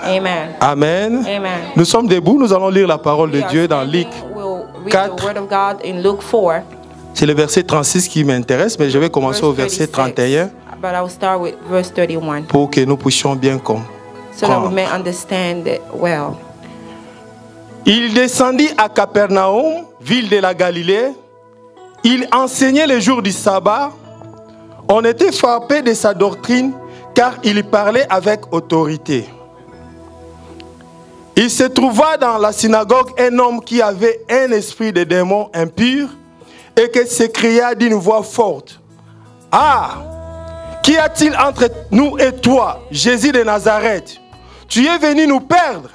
Amen. Amen. Amen. Nous sommes debout, nous allons lire la parole de Dieu dans Luc We'll read 4. the word of God in Luke 4. C'est le verset 36 qui m'intéresse, mais je vais commencer au verset 31 But I will start with verse 31 pour que nous puissions bien comprendre. so that we may understand it well. Il descendit à Capernaum, ville de la Galilée. Il enseignait les jours du sabbat. On était frappé de sa doctrine car il parlait avec autorité. Il se trouva dans la synagogue un homme qui avait un esprit de démon impur et qui s'écria d'une voix forte: Ah! Qu'y a-t-il entre nous et toi, Jésus de Nazareth? Tu es venu nous perdre.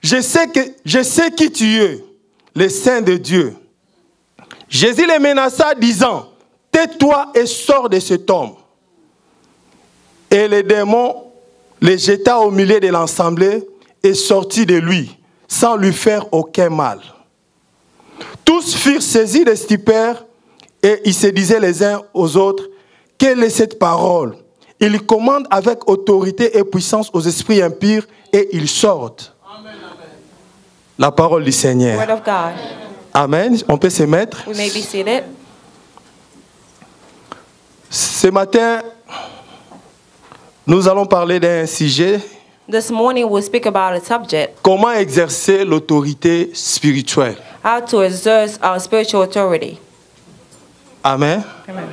Je sais qui tu es, le Saint de Dieu. Jésus les menaça, disant: Tais-toi et sors de cet homme. Et le démon les jeta au milieu de l'assemblée et sortit de lui, sans lui faire aucun mal. Tous furent saisis de stupeur et ils se disaient les uns aux autres: Quelle est cette parole? Il commande avec autorité et puissance aux esprits impurs et ils sortent. Amen. La parole du Seigneur. Word of God. Amen. On peut se mettre. We may be seated. Ce matin, nous allons parler d'un sujet. This morning we'll speak about a subject: Comment exercer l'autorité spirituelle. how to exert our spiritual authority. Amen. Amen.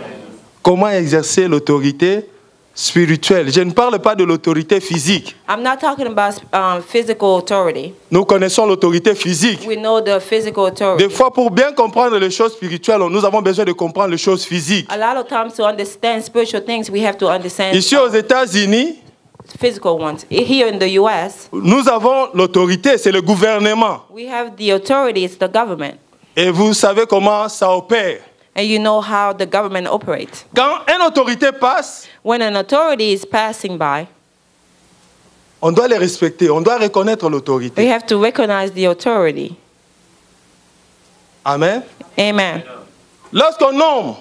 Comment exercer l'autorité spirituelle. Je ne parle pas de l'autorité physique. I'm not talking about physical authority. Nous connaissons l'autorité physique. We know the physical authority. Des fois, pour bien comprendre les choses spirituelles, nous avons besoin de comprendre les choses physiques. A lot of times to understand spiritual things, we have to understand Ici aux États-Unis, physical ones. Here in the U.S., nous avons l'autorité, c'est le gouvernement. we have the authority, it's the government. Et vous savez comment ça opère. And you know how the government operates. Quand une autorité passe, When an authority is passing by, on doit les respecter, on doit reconnaître we l'autorité. have to recognize the authority. Amen. Amen. Lorsqu'on nomme,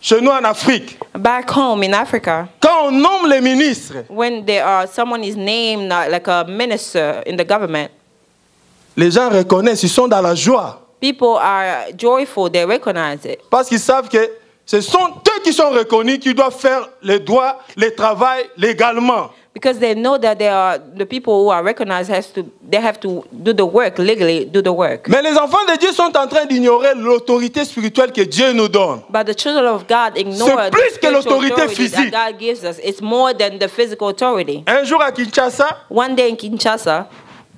chez nous en Afrique, Back home in Africa, quand on nomme les ministres, when someone is named like a minister in the government, les gens reconnaissent, ils sont dans la joie. people are joyful, they recognize it. Parce qu'ils savent que ce sont eux qui sont reconnus, qui doivent faire le droit, le travail légalement. Because they know that they are the people who are recognized they have to do the work legally, do the work. Mais les enfants de Dieu sont en train d'ignorer l'autorité spirituelle que Dieu nous donne. But the children of God ignore C'est plus the que l'autorité spiritual authority physique. that God gives us. It's more than the physical authority. Un jour à Kinshasa, One day in Kinshasa,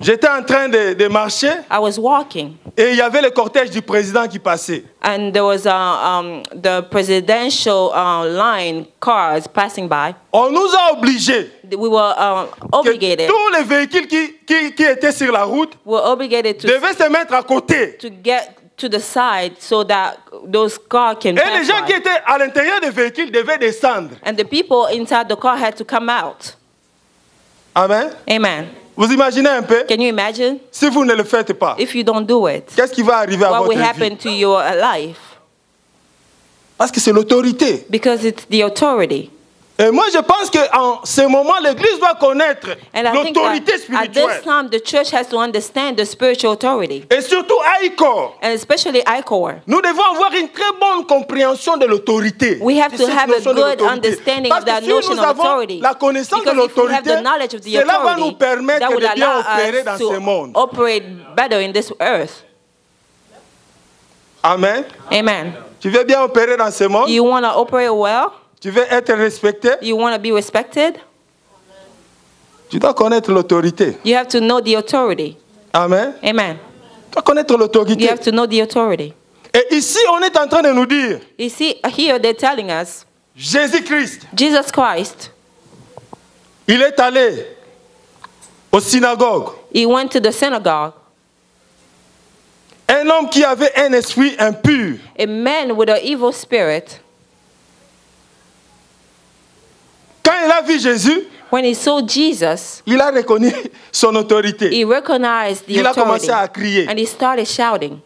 j'étais en train de marcher I was walking, et il y avait le cortège du président qui passait. and there was the presidential line cars passing by. On nous a obligés We were que obligated. tous les véhicules qui étaient sur la route We were obligated devaient se mettre à côté. to get to the side so that those cars can Et les pass gens qui by. étaient à l'intérieur des véhicules devaient descendre. And the people inside the car had to come out. Amen. Amen. Vous imaginez un peu? Can you imagine Si vous ne le faites pas, if you don't do it? qu'est-ce qui va arriver à What votre will happen vie? to your life? Parce que c'est l'autorité. Because it's the authority. Et moi, je pense qu'en ce moment, l'Église doit connaître And I think l'autorité that at this spirituelle. time, the church has to understand the spiritual authority, Et surtout, ICOR. and especially ICOR. Nous devons avoir une très bonne compréhension de l'autorité. We have de to cette have a notion de good l'autorité. understanding Parce of que that si notion nous of avons authority. la connaissance de Because if we have the l'autorité, knowledge of the cela va nous authority, permettre that de will bien allow opérer dans us ce to monde. operate better in this earth. Amen. Amen. Tu veux bien opérer dans ce monde? You want to operate well? Tu veux être respecté? You want to be respected? Tu dois connaître l'autorité. You have to know the authority. Amen. Amen. Tu dois connaître You l'autorité. have to know the authority. Et ici, on est en train de nous dire, You see, here they're telling us Jésus-Christ, Jesus Christ, il est allé aux synagogues. he went to the synagogue. Un homme qui avait un esprit impur. A man with an evil spirit, Quand il a vu Jésus, when he saw Jesus, il a reconnu son autorité. he recognized the Il a authority, commencé à crier and he started shouting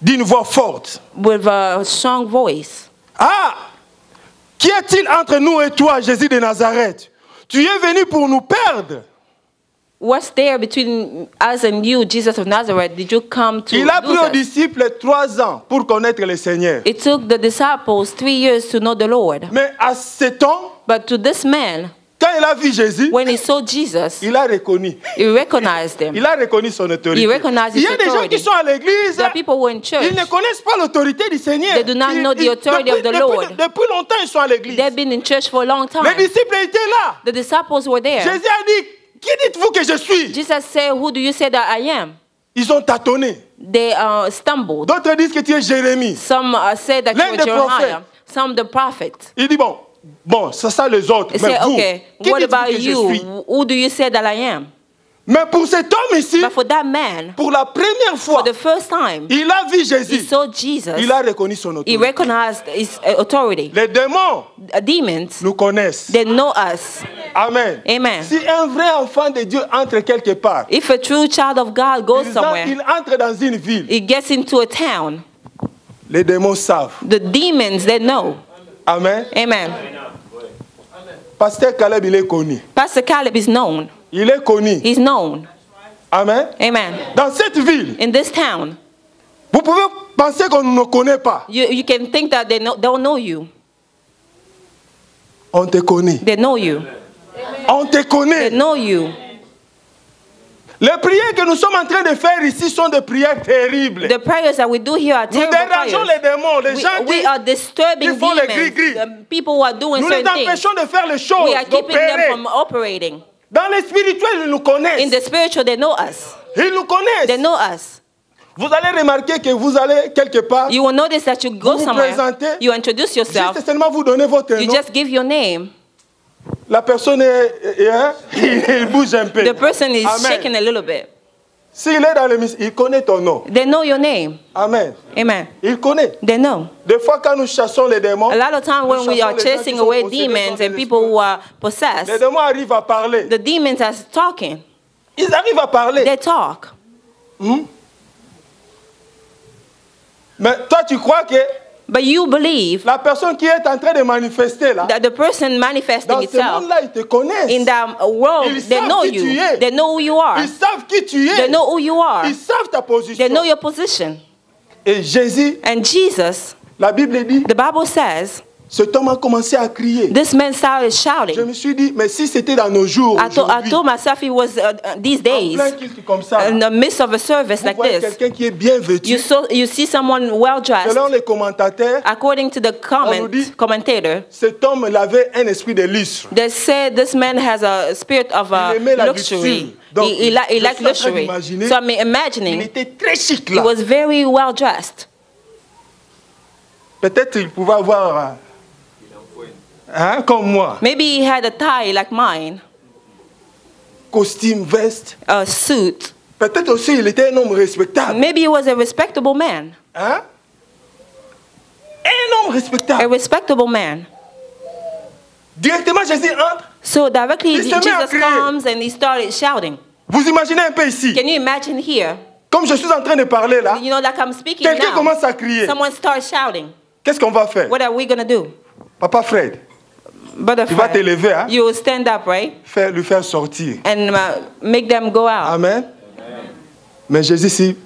d'une voix forte. with a strong voice. Ah! Qu'y a-t-il entre nous et toi, Jésus de Nazareth? Tu es venu pour nous perdre. What's there between us and you, Jesus of Nazareth? Did you come to Il a pris lose aux us? disciples 3 ans pour connaître le Seigneur. It took the disciples 3 years to know the Lord. Mais à cet homme, But to this man, quand il a vu Jésus, when he saw Jesus, il a reconnu. he recognized him. Il a reconnu son autorité. He recognized Il his y a des gens authority. qui sont à l'église, There are people who are in church. ils ne connaissent pas l'autorité du Seigneur. They do not know the authority of the Lord. Depuis longtemps, ils sont à l'église. They've been in church for a long Les time. disciples étaient là. The disciples were there. Jésus a dit, qui dites-vous que je suis? Jesus said, who do you say that I am? Ils ont tâtonné. They stumbled. D'autres disent que tu es Jérémie. Some say that L'un you are des Jeremiah. prophètes. Some the prophet. Il dit, bon, c'est ça les autres. He Mais said, vous, okay, qui what dites-vous about que je you? suis? Who do you say that I am? Mais pour cet homme ici, But for that man, pour la première fois, for the first time, il a vu he Jésus. saw Jesus. Il a reconnu son He autorité. recognized his authority. Les démons Demons, nous connaissent. they know us. Amen. Amen. Si un vrai enfant de Dieu entre quelque part, If a true child of God goes il somewhere, entre dans une ville, he gets into a town, les démons savent. the demons, they know. Amen. Amen. Pasteur Caleb, il est connu. Pastor Caleb is known. Il est connu. He's known. Amen. Amen. Dans cette ville, In this town, vous pouvez penser qu'on ne nous connaît pas. you can think that they don't know you. On te connaît. They know you. On te They connaît. know you. Les prières que nous sommes en train de faire ici sont des prières terribles. The prayers that we do here are Nous terrible dérangeons prayers. les démons, les gens We are disturbing qui font les demons. gris-gris. The people who are doing Nous les certain things. empêchons de faire les choses, We are keeping them d'opérer. from operating. Dans les spirituels, ils nous In connaissent. the spiritual, they know us. Ils nous They connaissent. know us. Vous allez remarquer que vous allez quelque part, You will notice that you go vous somewhere, présentez, you introduce yourself, juste seulement vous donnez votre you nom. just give your name. La personne il bouge un peu. The person is Amen. shaking a little bit. S'il est dans l'émission, il connaît ton nom. They know your name. Amen. Amen. Il connaît. They know. Des fois, quand nous chassons les démons, A lot of times when nous we are chassons les gens chasing qui sont away possédés demons par des and people who are les possessed, démons arrivent à parler. the demons are talking. Ils arrivent à parler. They talk. Mais toi, tu crois que But you believe la personne qui est en train de manifester là, that the person manifesting dans ce itself monde-là, ils te connaissent. in that world, Ils they savent know qui tu you. es. They know who you are. Ils savent qui tu es. They know who you are. Ils savent ta position. They know your position. Et Jésus, And Jesus, la Bible dit, the Bible says, cet homme a commencé à crier. this man started Je shouting. me suis dit, mais si c'était dans nos jours, I aujourd'hui, told myself it was these en days, plein culte comme ça, in the midst of a service vous like voyez this, quelqu'un qui est bien vêtu. you see someone well dressed. Selon les commentateurs, According to the nous dit- commentator, cet homme il avait un esprit de lustre. they said this man has a spirit of Il aimait la luxury. luxure. Donc, He je liked suis en train luxury. d'imaginer, So I'm Il imagining était très chic he là. was very well dressed. Peut-être il pouvait avoir, comme moi, Maybe he had a tie like mine, costume, veste. a suit. Peut-être aussi il était un homme respectable. Maybe he was a respectable man. Hein? Un homme A respectable. respectable man. Directement Jésus entre. So directly Il se met à Jesus crier. comes and he started shouting. Vous imaginez un peu ici. Can you imagine here? Comme je suis en train de parler là, You know, like I'm speaking quelqu'un now. commence à crier. Someone starts shouting. Qu'est-ce qu'on va faire? What are we gonna do? Papa Fred, Brother tu vas te Fred, lever, hein? you will stand up, right? Lui faire sortir. And make them go out. Amen. Mais Jésus si,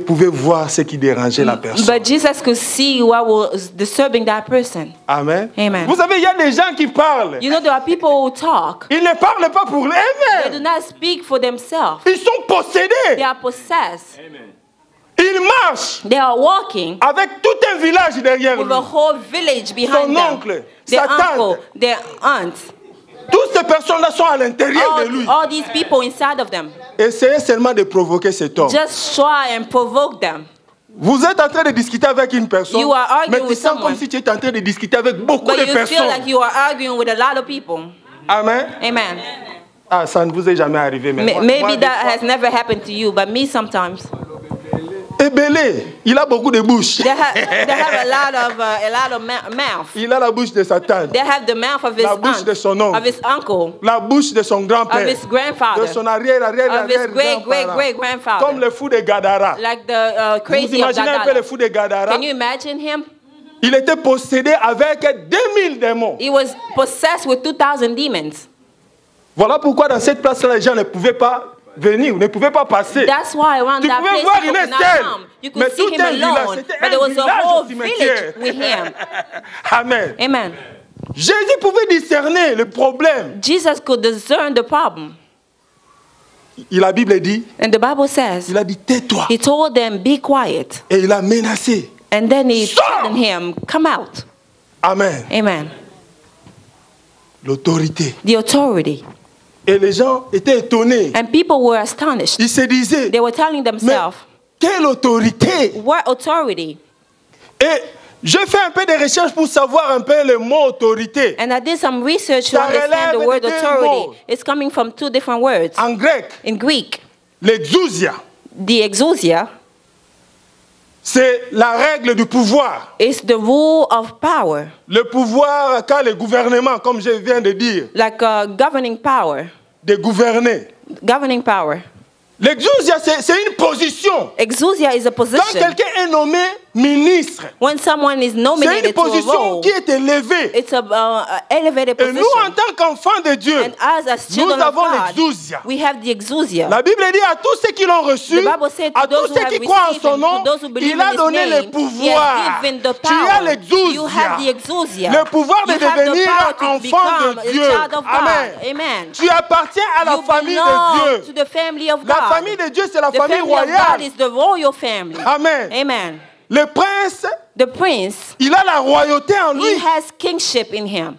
pouvait voir ce qui dérangeait la personne. But Jesus could see what was disturbing that person. Amen. Amen. Vous savez, il y a des gens qui parlent. You know, there are people who talk. Ils ne parlent pas pour They do eux-mêmes. not speak for themselves. Ils sont They possédés. are possessed. Ils marchent They are walking avec tout un village derrière with lui. a whole village behind Son them. oncle, Their sa tante. uncle, their aunt. Toutes ces personnes-là sont à l'intérieur de lui. All these people inside of them. Essayez seulement de provoquer cet homme. Just try and provoke them. Vous êtes en train de discuter avec une personne, You are arguing mais tu with sens someone. comme si tu étais en train de discuter avec beaucoup But de you feel personnes. like you are arguing with a lot of people. Amen. Amen. Ah, ça ne vous est jamais arrivé, mais moi, Maybe des that fois- has never happened to you, but me sometimes. Et Bélé, il a beaucoup de bouches. They have a lot of mouth. Il a la bouche de sa tante, They have the mouth of his La bouche aunt, de son oncle. of his uncle, la bouche de son of grand-père, his grandfather, de son arrière, of his great grandfather, comme le fou de Gadara. like the Vous crazy of imaginez un peu le Gadara. fou de Gadara? Can you imagine him? Il était possédé avec 2000 démons. He was possessed with 2,000 demons. Voilà pourquoi dans cette place-là, les gens ne pouvaient pas venir, ne pouvaient pas passer. That's why around Tu that pouvais place voir people une could not seule, come. You mais could see tout him un village, alone, c'était but un there was a village whole au cimetière. village with him. Amen. Amen. Jésus pouvait discerner le problème. Jesus could discern the problem. Et la Bible dit, And the Bible says, il a dit tais-toi. he told them, be quiet. Et il a menacé. And then he Sors! told him, come out. Amen. Amen. L'autorité. The authority. Et les gens étaient étonnés. And people were astonished. Ils se disaient, They were telling mais themselves, quelle autorité? what authority? Et j'ai fait un peu de recherche pour savoir un peu le mot autorité. And I did some research to Ça understand the relève word de deux authority. mots. It's coming from two different words. En grec, In Greek, l'exousia, the exousia c'est la règle du pouvoir. is the rule of power, Le pouvoir qu'a le gouvernement, comme je viens de dire, like governing power. de gouverner. Governing power. L'exousia, c'est une position. Exousia is a Quand position. quelqu'un est nommé ministre, When someone is c'est une nominated to a position role, qui est élevée. it's a elevated Et nous, en position. tant qu'enfants de Dieu, And us as nous children of avons God, l'exousia. we have the exousia. La Bible dit à tous ceux qui l'ont reçu, The Bible said to à those tous who ceux have qui croient en received son him, nom, to those who believe il a in his donné le name, he pouvoir. has given the Tu as power. You l'exousia. have the exousia. Le pouvoir de You have the devenir power to enfant become de a Dieu. child of God. Amen. Amen. Tu appartiens à la You famille belong de to Dieu. the family of La God. famille de Dieu, c'est la The famille family of God royale. is the royal family. Amen. Amen. Le prince, The prince, il a la royauté en he lui. has kingship in him.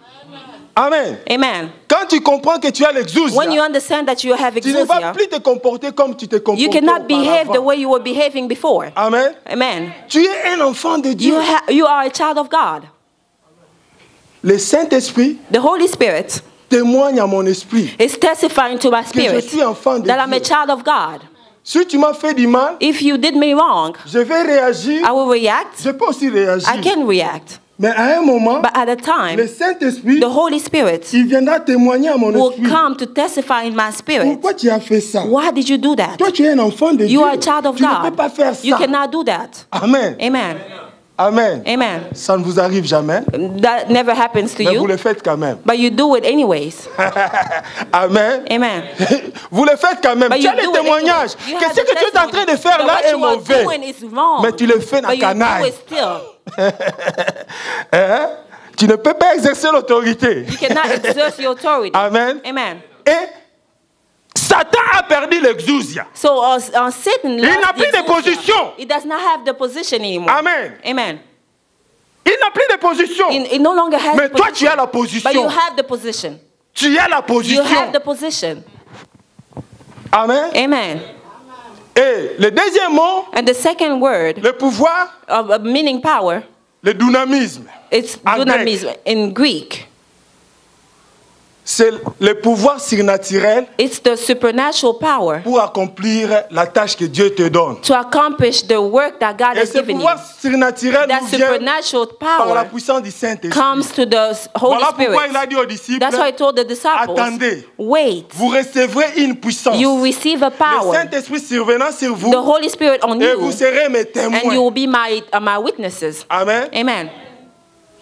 Amen. Amen. Quand tu comprends que tu as When you l'exousia, understand that you have tu ne vas exousia, plus te comporter comme tu te comportais you cannot behave the auparavant. way you were behaving before. Amen. Amen. Tu es un enfant de Dieu. You are a child of God. Le Saint-Esprit The Holy Spirit témoigne à mon esprit is testifying to my que je spirit suis enfant de that I'm a Dieu. child of God. Si tu m'as fait du mal, If you did me wrong, je vais réagir. I will react. Je peux aussi réagir. I can react. Mais à un moment, But at a le time, Saint-Esprit, the Holy Spirit il viendra témoigner à mon will esprit. come to testify in my spirit. Pourquoi tu as fait ça? Why did you do that? Toi, tu es un enfant de You Dieu. are a child of Tu ne peux God. pas faire You ça. cannot do that. Amen. Amen. Amen. Amen. Ça ne vous arrive jamais, That never happens to mais vous you, le faites quand même. but you do it anyways. Amen. Amen. Vous le faites quand même. But Tu you as le do it témoignage anyway. You que have ce the que tu es en train de faire testimony là that est what you are mauvais. doing is wrong. Mais tu le fais dans But you canaille. do it still. Hein? Tu ne peux pas exercer l'autorité. You cannot exert your authority. Amen. Amen. Et Satan a perdu l'exousia. So Satan Il n'a lost plus the de exousia. position. He does not have the position anymore. Amen. Amen. Il n'a plus de position. He no longer has Mais the toi, tu position. as la But you position. have the position. Tu as la You position. have the position. Amen. Amen. Et le deuxième mot, And the second word le pouvoir, of meaning power, le dynamisme. it's En dunamis in Greek. C'est le pouvoir surnaturel It's the supernatural power pour accomplir la tâche que Dieu te donne. to accomplish the work that God Et has ce given you. pouvoir surnaturel That nous vient supernatural par la power puissance du Saint-Esprit. comes to the Holy Voilà pourquoi il Spirit. a dit aux disciples, That's why I told the disciples, attendez, wait, vous recevrez une puissance. you receive a Le power, Saint-Esprit survenant sur vous the Holy Spirit on et vous you, serez mes and you témoins. will be my witnesses. Amen. Amen.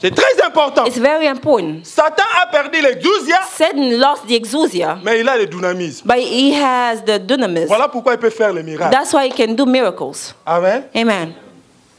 C'est très important. It's very important. Satan a perdu l'exousia, Satan lost the exousia, mais il a le dynamisme. but he has the dunamis. Voilà pourquoi il peut faire les miracles. That's why he can do miracles. Amen. Amen.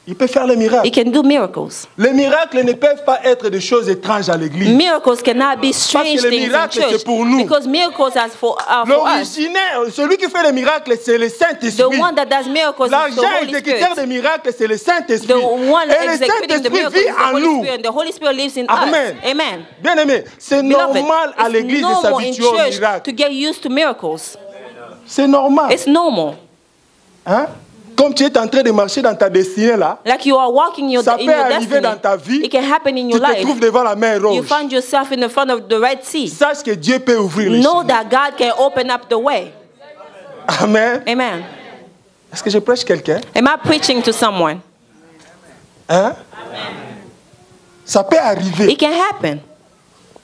Il peut faire les He miracles. can do miracles. Les miracles ne peuvent pas être des choses étranges à l'église. Miracles cannot be strange les things in miracles, church c'est pour nous. because miracles are for us. L'originaire, celui qui fait les miracles, c'est le The Saint-Esprit. one that does miracles is the L'agent Holy exécuteur des Spirit. miracles, c'est le Saint-Esprit. The one Et le executing the Saint-Esprit miracles vit is the en Holy nous. Spirit. The Holy Spirit lives in Amen. us. Amen. Bien aimé, c'est Beloved, normal à l'église it's de normal in s'habituer aux church miracles. to get used to miracles. C'est normal. It's normal. Hein? Comme tu es en train de marcher dans ta destinée là, Like you are walking in ça your peut arriver destiny. dans ta vie. It can happen in Tu your te life. trouves devant la mer You rouge. find yourself in the front of the Red Sea. Sache que Dieu peut ouvrir les Know chemins. that God can open up the way. Amen. Amen. Est-ce que je prêche quelqu'un? Am I preaching to someone? Hein? Ça peut arriver. It can happen.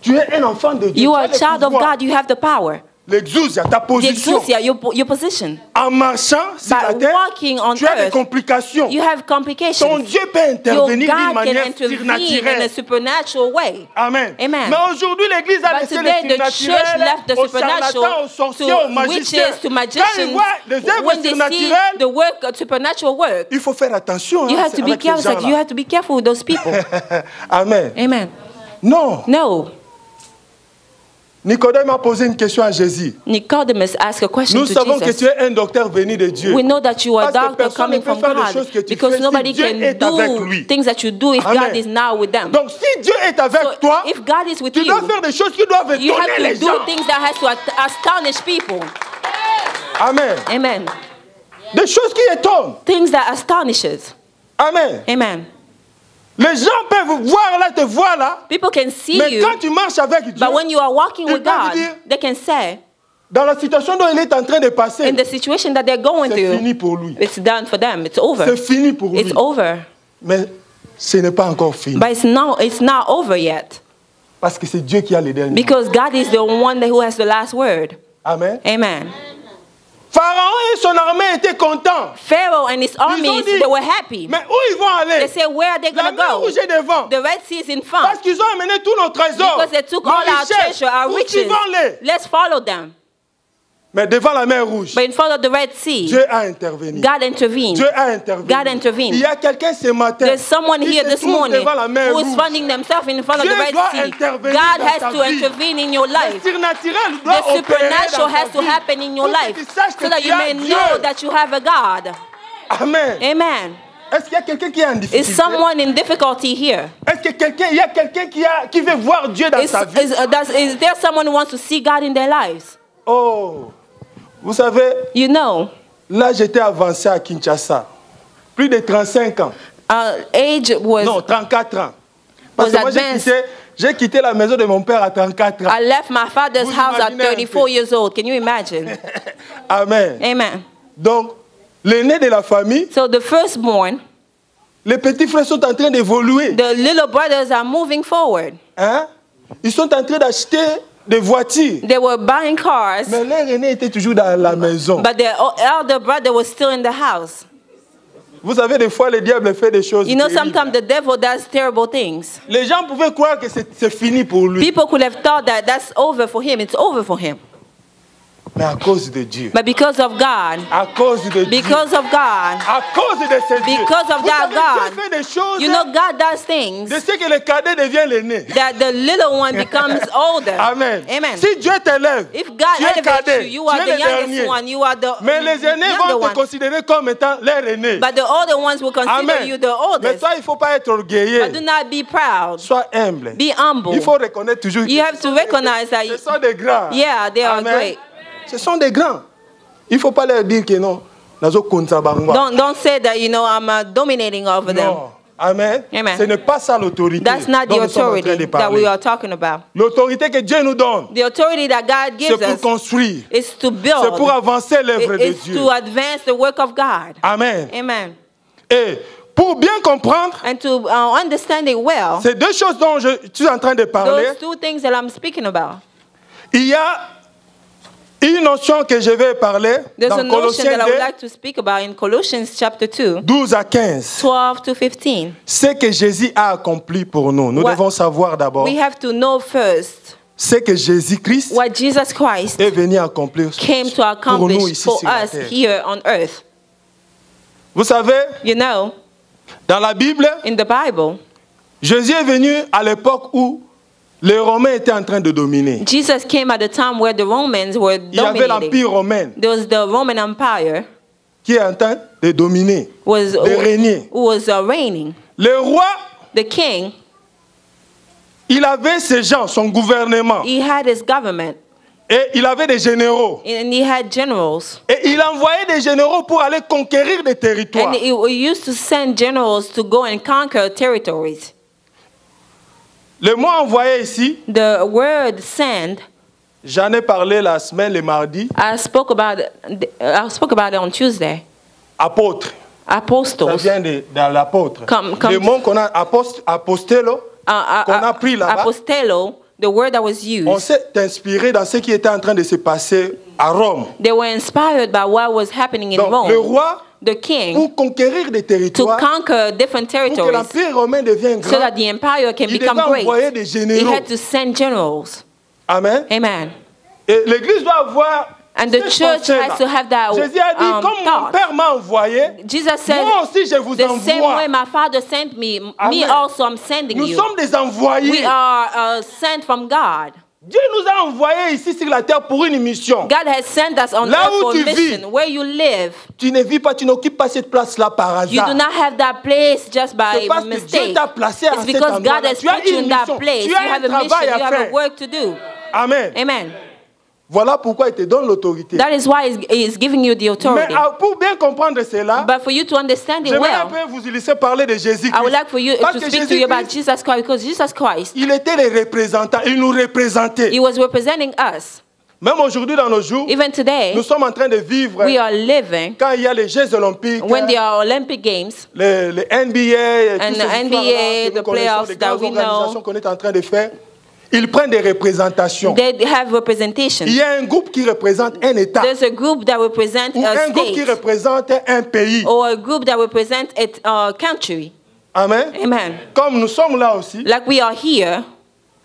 Tu es un enfant de Dieu. You Tu are as a le child of pouvoir. God. You have the power. l'exousia, ta The position. exousia, your position. En marchant sur la By terre, walking on tu as des earth, complications. you have Ton complications. Dieu peut Your intervenir d'une God can manière intervene in a surnaturelle. supernatural way. Amen. Amen. Mais aujourd'hui, l'Église a But laissé today le the church surnaturel left the aux charlatans, aux supernatural sorciers, aux to magiciens. witches, to Quand ils magicians. voient les œuvres When they see surnaturelles, the work, supernatural work, il faut faire attention you hein, have to be avec ces careful. You gens-là. have to be careful with those people. Amen. Amen. Non. No. Nicodème a posé une question à Jésus. Nicodemus asked a question Nous to savons que Jesus. tu es un docteur venu de Dieu. We know that you are a Parce que doctor personne coming ne peut from faire les choses God que tu because fais si nobody Dieu can est avec do lui. things that you do if Amen. God is now with them. Donc si Dieu est avec So toi, if God is with tu dois you, faire des choses qui doivent you étonner have les to do gens. things that has to astonish people. Amen. Amen. Des choses qui étonnent. Things that astonishes. Amen. Amen. Les gens peuvent voir là, te voir là. People can see Mais you, quand tu marches avec Dieu, but when you are walking ils with peuvent God, dire, they can say, dans la situation dont il est en train de passer, in the situation that they're going c'est fini through, pour lui. it's done for them. It's over. C'est fini pour lui. It's over. Mais ce n'est pas encore fini. But it's not over yet. Parce que c'est Dieu qui a les derniers. Because God is the one who has the last word. Amen. Amen. Pharaon et son armée étaient contents. Pharaoh and his Ils ont armies, dit, they were happy. mais où ils vont They aller? said, where are they La going to mer go? rouge est devant. The Red Sea is in Parce front. qu'ils ont amené tous nos trésors. Because they took nos all our richesses. treasure, our Où riches. suivons-les? Let's follow them. Mais devant la mer rouge, But in front of the Red Sea, Dieu a intervenu. God intervened. Dieu a intervenu. God intervened. Il y a quelqu'un ce matin There's someone qui here se this trouve morning devant la mer who is rouge. finding themselves in front of Dieu the Red doit Sea. intervenir God dans has ta to vie. intervene in your Le life. surnaturel doit The opérer dans supernatural ta has to vie. happen in your Pour que life tu saches so que that tu you as may Dieu. know that you have a God. Amen. Amen. Est-ce qu'il y a quelqu'un qui est en Is difficulté? someone in difficulty here? Est-ce que il y a quelqu'un qui veut voir Dieu dans sa vie? Is there someone who wants to see God in their lives? Oh, vous savez, You know, là j'étais avancé à Kinshasa. Plus de 35 ans. age was, Non, 34 ans. Parce was que moi j'ai quitté la maison de mon père à 34 ans. I left my father's Vous house at imaginez un 34 peu. years old. Can you imagine? Amen. Amen. Donc, l'aîné de la famille, So the firstborn, les petits frères sont en train d'évoluer. the little brothers are moving forward. Hein? Ils sont en train d'acheter des voitures. They were buying cars, Mais leur aîné était toujours dans la maison. but their elder brother was still in the house. Vous savez, des fois, le diable fait des choses. You know, terribles. sometimes the devil does terrible things. Les gens pouvaient croire que c'est fini pour lui. People could have thought that that's over for him. It's over for him. Mais à cause de Dieu. But because of God, À cause de Dieu. because of God, À cause de ce Dieu. because of Vous that savez, God, Dieu fait des choses you know, God does things de ce que le cadet devient l'aîné. that the little one becomes older. Amen. Amen. Si Dieu t'élève, If God tu es elevates cadet, you, you are tu es the le youngest dernier. one, you are the Mais les aînés younger vont te one. considérer comme étant leur aîné. But the older ones will consider Amen. you the Mais oldest. toi, il ne faut pas être orgueilleux. But do not be proud. Sois humble. Be humble. Il faut reconnaître toujours You have to recognize that, ce sont des grands. yeah, they are Amen. great. Ce sont des grands. Il ne faut pas leur dire que non. Nazo konza bangwa. Don't say that, you know, I'm dominating over them. Non. Amen. Amen. Ce n'est pas ça l'autorité. That's not dont the nous sommes en train authority de that parler. we are talking about. L'autorité que Dieu nous donne, The authority that God c'est gives pour us construire. is to C'est pour build. avancer l'œuvre de It's Dieu. to advance the work of God. Amen. Amen. Et pour bien comprendre, And to understand it well, ces deux choses dont je suis en train de parler, those two things that I'm speaking about, il y a une notion que je vais parler there's a dans notion Colossiens that I would 2, like to speak about in Colossians chapter 2, 12 à 15. 12 to 15. Ce que Jésus a accompli pour nous. Nous What- devons savoir d'abord We have to know first ce que Jésus-Christ what Jesus Christ est venu accomplir came to pour nous accomplish ici for sur la us terre. here on earth. Vous savez, You know, dans la Bible, in the Bible, Jésus est venu à l'époque où les Romains étaient en train de dominer. Jesus came at the time where the Romans were Il y avait dominating. l'Empire romain There was the Roman Empire qui est en train de dominer, de régner. who was reigning. Le roi, The king, il avait ses gens, son gouvernement, he had his government et il avait des généraux. and he had generals. Et il envoyait des généraux pour aller conquérir des territoires. And he used to send generals to go and conquer territories. Le mot envoyé ici, The word send, j'en ai parlé la semaine, le mardi, I spoke about it on Tuesday. apôtre. Ça Apostles. vient de l'apôtre. Come- Le mot qu'on a, apostello, qu'on a pris là-bas, Apostello the word that was On used, s'est inspiré dans ce qui était en train de se passer à Rome. they were inspired by what was happening in Donc, le Rome. roi, The king, pour conquérir des to territoires, conquer different pour que territories, l'Empire romain devienne so grand, that the empire can il become devait great, envoyer des he généraux. had to send generals. Amen. Amen. Et l'Église doit avoir And the cette church pensée-là. has to have that Jésus a dit, comme mon thought. Père m'a envoyé, Jesus said, moi aussi je vous the same way envoie. my Father sent me, me Amen. also I'm sending Nous you. sommes des envoyés. We are sent from God. Dieu nous a envoyés ici sur la terre pour une mission. God has sent us on Là earth où for a tu mission. vis, Where you live, Tu ne vis pas, tu n'occupes pas cette place-là par you do hasard. not have that place just C'est by parce que Dieu mistake. t'a placé à It's cet because God endroit-là. has Tu as put you une in that mission. place. Tu You as un have a mission. travail You à have a faire. work to do. Amen. Amen. Voilà pourquoi il te donne l'autorité. That is why He's giving you the Mais authority. pour bien comprendre cela, But for you to understand it j'aimerais un well, peu vous laisser parler de Jésus-Christ. I would like for you Parce to que speak to you about Jésus-Christ, Jesus Christ, because Jesus Christ, il était le représentant, il nous représentait. He was representing us. Même aujourd'hui dans nos jours, Even today, nous sommes en train de vivre we are living quand il y a les Jeux olympiques, when there are Olympic Games les NBA, and toutes the ces NBA, histoires-là que the nous connaissons, playoffs les that grandes we know. organisations qu'on est en train de faire. Ils prennent des représentations. they have representation. Il y a un groupe qui représente un État There's a group that represents ou a un groupe qui state représente un pays. or a group that represents a country. Amen. Amen. Comme nous sommes là aussi, Like we are here,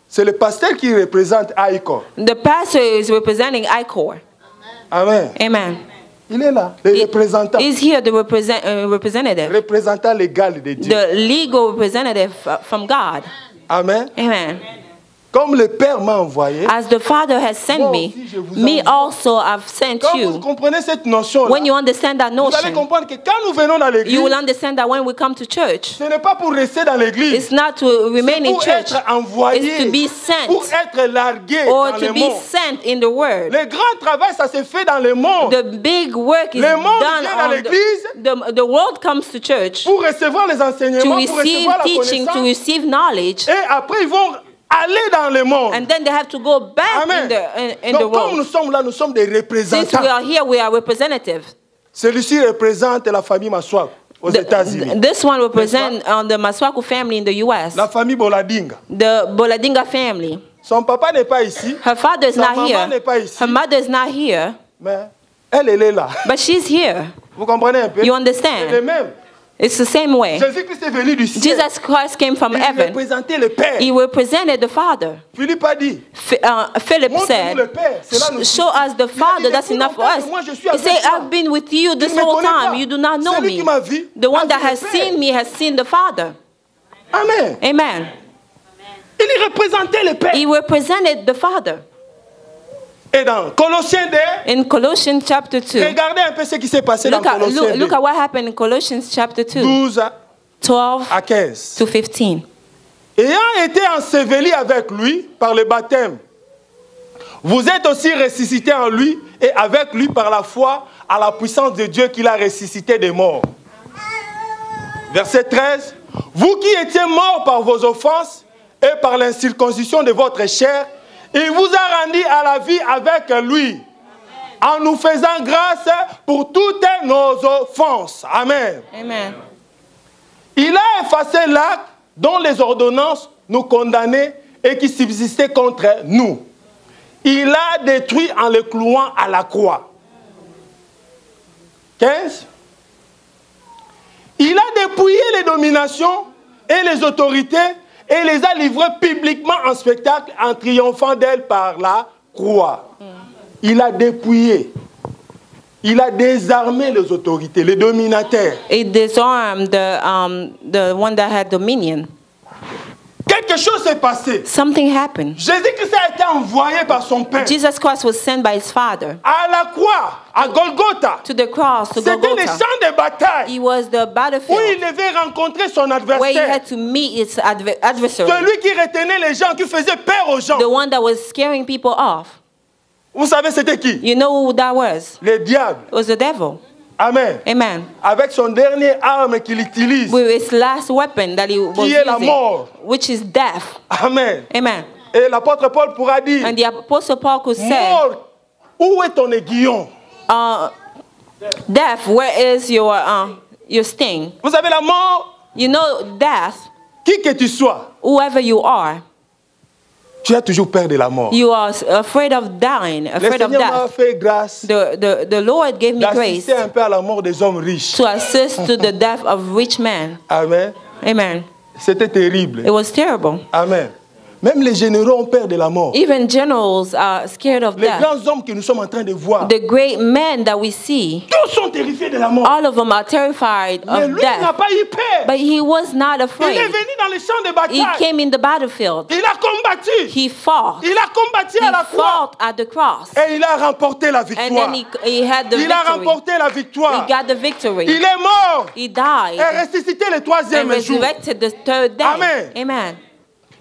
c'est le pasteur qui représente Aïko. the pastor is representing ICOR. Amen. Amen. Il est là, le représentant. Is here the representative, Représentant légal de Dieu. the legal representative from God. Amen. Amen. Comme le Père m'a envoyé. As the Father has sent Moi me, aussi, je vous me envoie. also have sent Quand vous you. comprenez cette notion-là, When you understand that vous allez notion, comprendre que quand nous venons dans l'église, you will understand that when we come to church, ce n'est pas pour rester dans l'église. it's not to C'est remain in pour church, être envoyé, it's to be sent pour être largué or dans to le be monde. sent in the Word. Le grand travail, ça se fait dans le monde. The big work is Le monde done vient dans on l'église the world comes to church Pour recevoir les to enseignements, pour receive recevoir la teaching, to connaissance. receive knowledge, Et après, ils vont aller dans le monde. and then they have to go back Amen. in the Donc, comme nous world. sommes là, nous sommes des Since we représentants. are here, we are representatives. Celui-ci représente la famille Maswak aux États-Unis. This one represents the Maswaku family in the U.S., La famille Boladinga. the Boladinga family. Son papa n'est pas ici, Her father is Sa not maman here. n'est pas ici. Her mother is not here, mais elle est là. but she's here. Vous comprenez un peu? You C'est le understand? même. It's the same way. Jésus-Christ est venu du ciel. Jesus Christ came from Il heaven. représentait le Père. He represented the Father. Philippe a dit, Philip montre-nous said, le Père. Cela nous show us the Father, that's enough for us. He said, I've been with you this whole time. You do not know Celui me. qui m'a vu The one a that vu le has Père. seen me has seen the Father. Amen. Amen. Il représentait le Père. He represented the Father. Et dans Colossiens 2, In Colossians chapter 2, regardez un peu ce qui s'est passé dans look at, Colossiens 2, look at what happened in Colossians chapter 2, 12 12 à 15. to 15. Ayant été ensevelis avec lui par le baptême, vous êtes aussi ressuscités en lui et avec lui par la foi à la puissance de Dieu qui l'a ressuscité des morts. Verset 13. Vous qui étiez morts par vos offenses et par l'incirconcision de votre chair, il vous a rendu à la vie avec lui, en nous faisant grâce pour toutes nos offenses. Amen. Amen. Il a effacé l'acte dont les ordonnances nous condamnaient et qui subsistait contre nous. Il a détruit en le clouant à la croix. 15. Il a dépouillé les dominations et les autorités et les a livrées publiquement en spectacle en triomphant d'elles par la croix. Il a dépouillé. Il a désarmé les autorités, les dominateurs. It disarmed the one that had dominion. Quelque chose s'est passé. Something happened. Jésus-Christ a été envoyé par son Père Jesus Christ was sent by his Father à la croix, à Golgotha. to the cross, to C'était le Golgotha. champ de bataille He was the où battlefield il devait rencontrer son where he adversaire. had to meet his adversary, Celui qui retenait les gens, qui faisait peur aux gens. the one that was scaring people off. Vous savez c'était qui? You know who that was? Le diable. It was the devil. Amen. Amen. Avec son dernier arme qu'il utilise, With his last weapon that he was qui est la using, mort. which is death. Amen. Amen. Et l'apôtre Paul pourra dire, And the Apostle Paul could say, mort, où est ton aiguillon? death, where is your sting? Vous savez la mort, You know, death, qui que tu sois, whoever you are, tu as toujours peur de la mort. You are afraid of dying, Le afraid of Seigneur m'a death. fait grâce The Lord gave me grace d'assister un peu à la mort des hommes riches. to assist to the death of rich men. Amen. Amen. C'était terrible. It was terrible. Amen. Même les généraux ont peur de la mort. Even generals are scared of Les death. grands hommes que nous sommes en train de voir, The great men that we see, tous sont terrifiés de la mort. all of them are terrified Mais of lui n'a death. pas eu peur. But he was not Il est afraid. venu dans les champs de He bataille. came in the battlefield. Il a combattu. He fought. Il a combattu He à la croix. fought at the cross. Et il a remporté la And victoire. then he had the Il a victory. remporté la He victoire. got the victory. Il est mort He et died ressuscité le and troisième jour. resurrected the third day. Amen. Amen.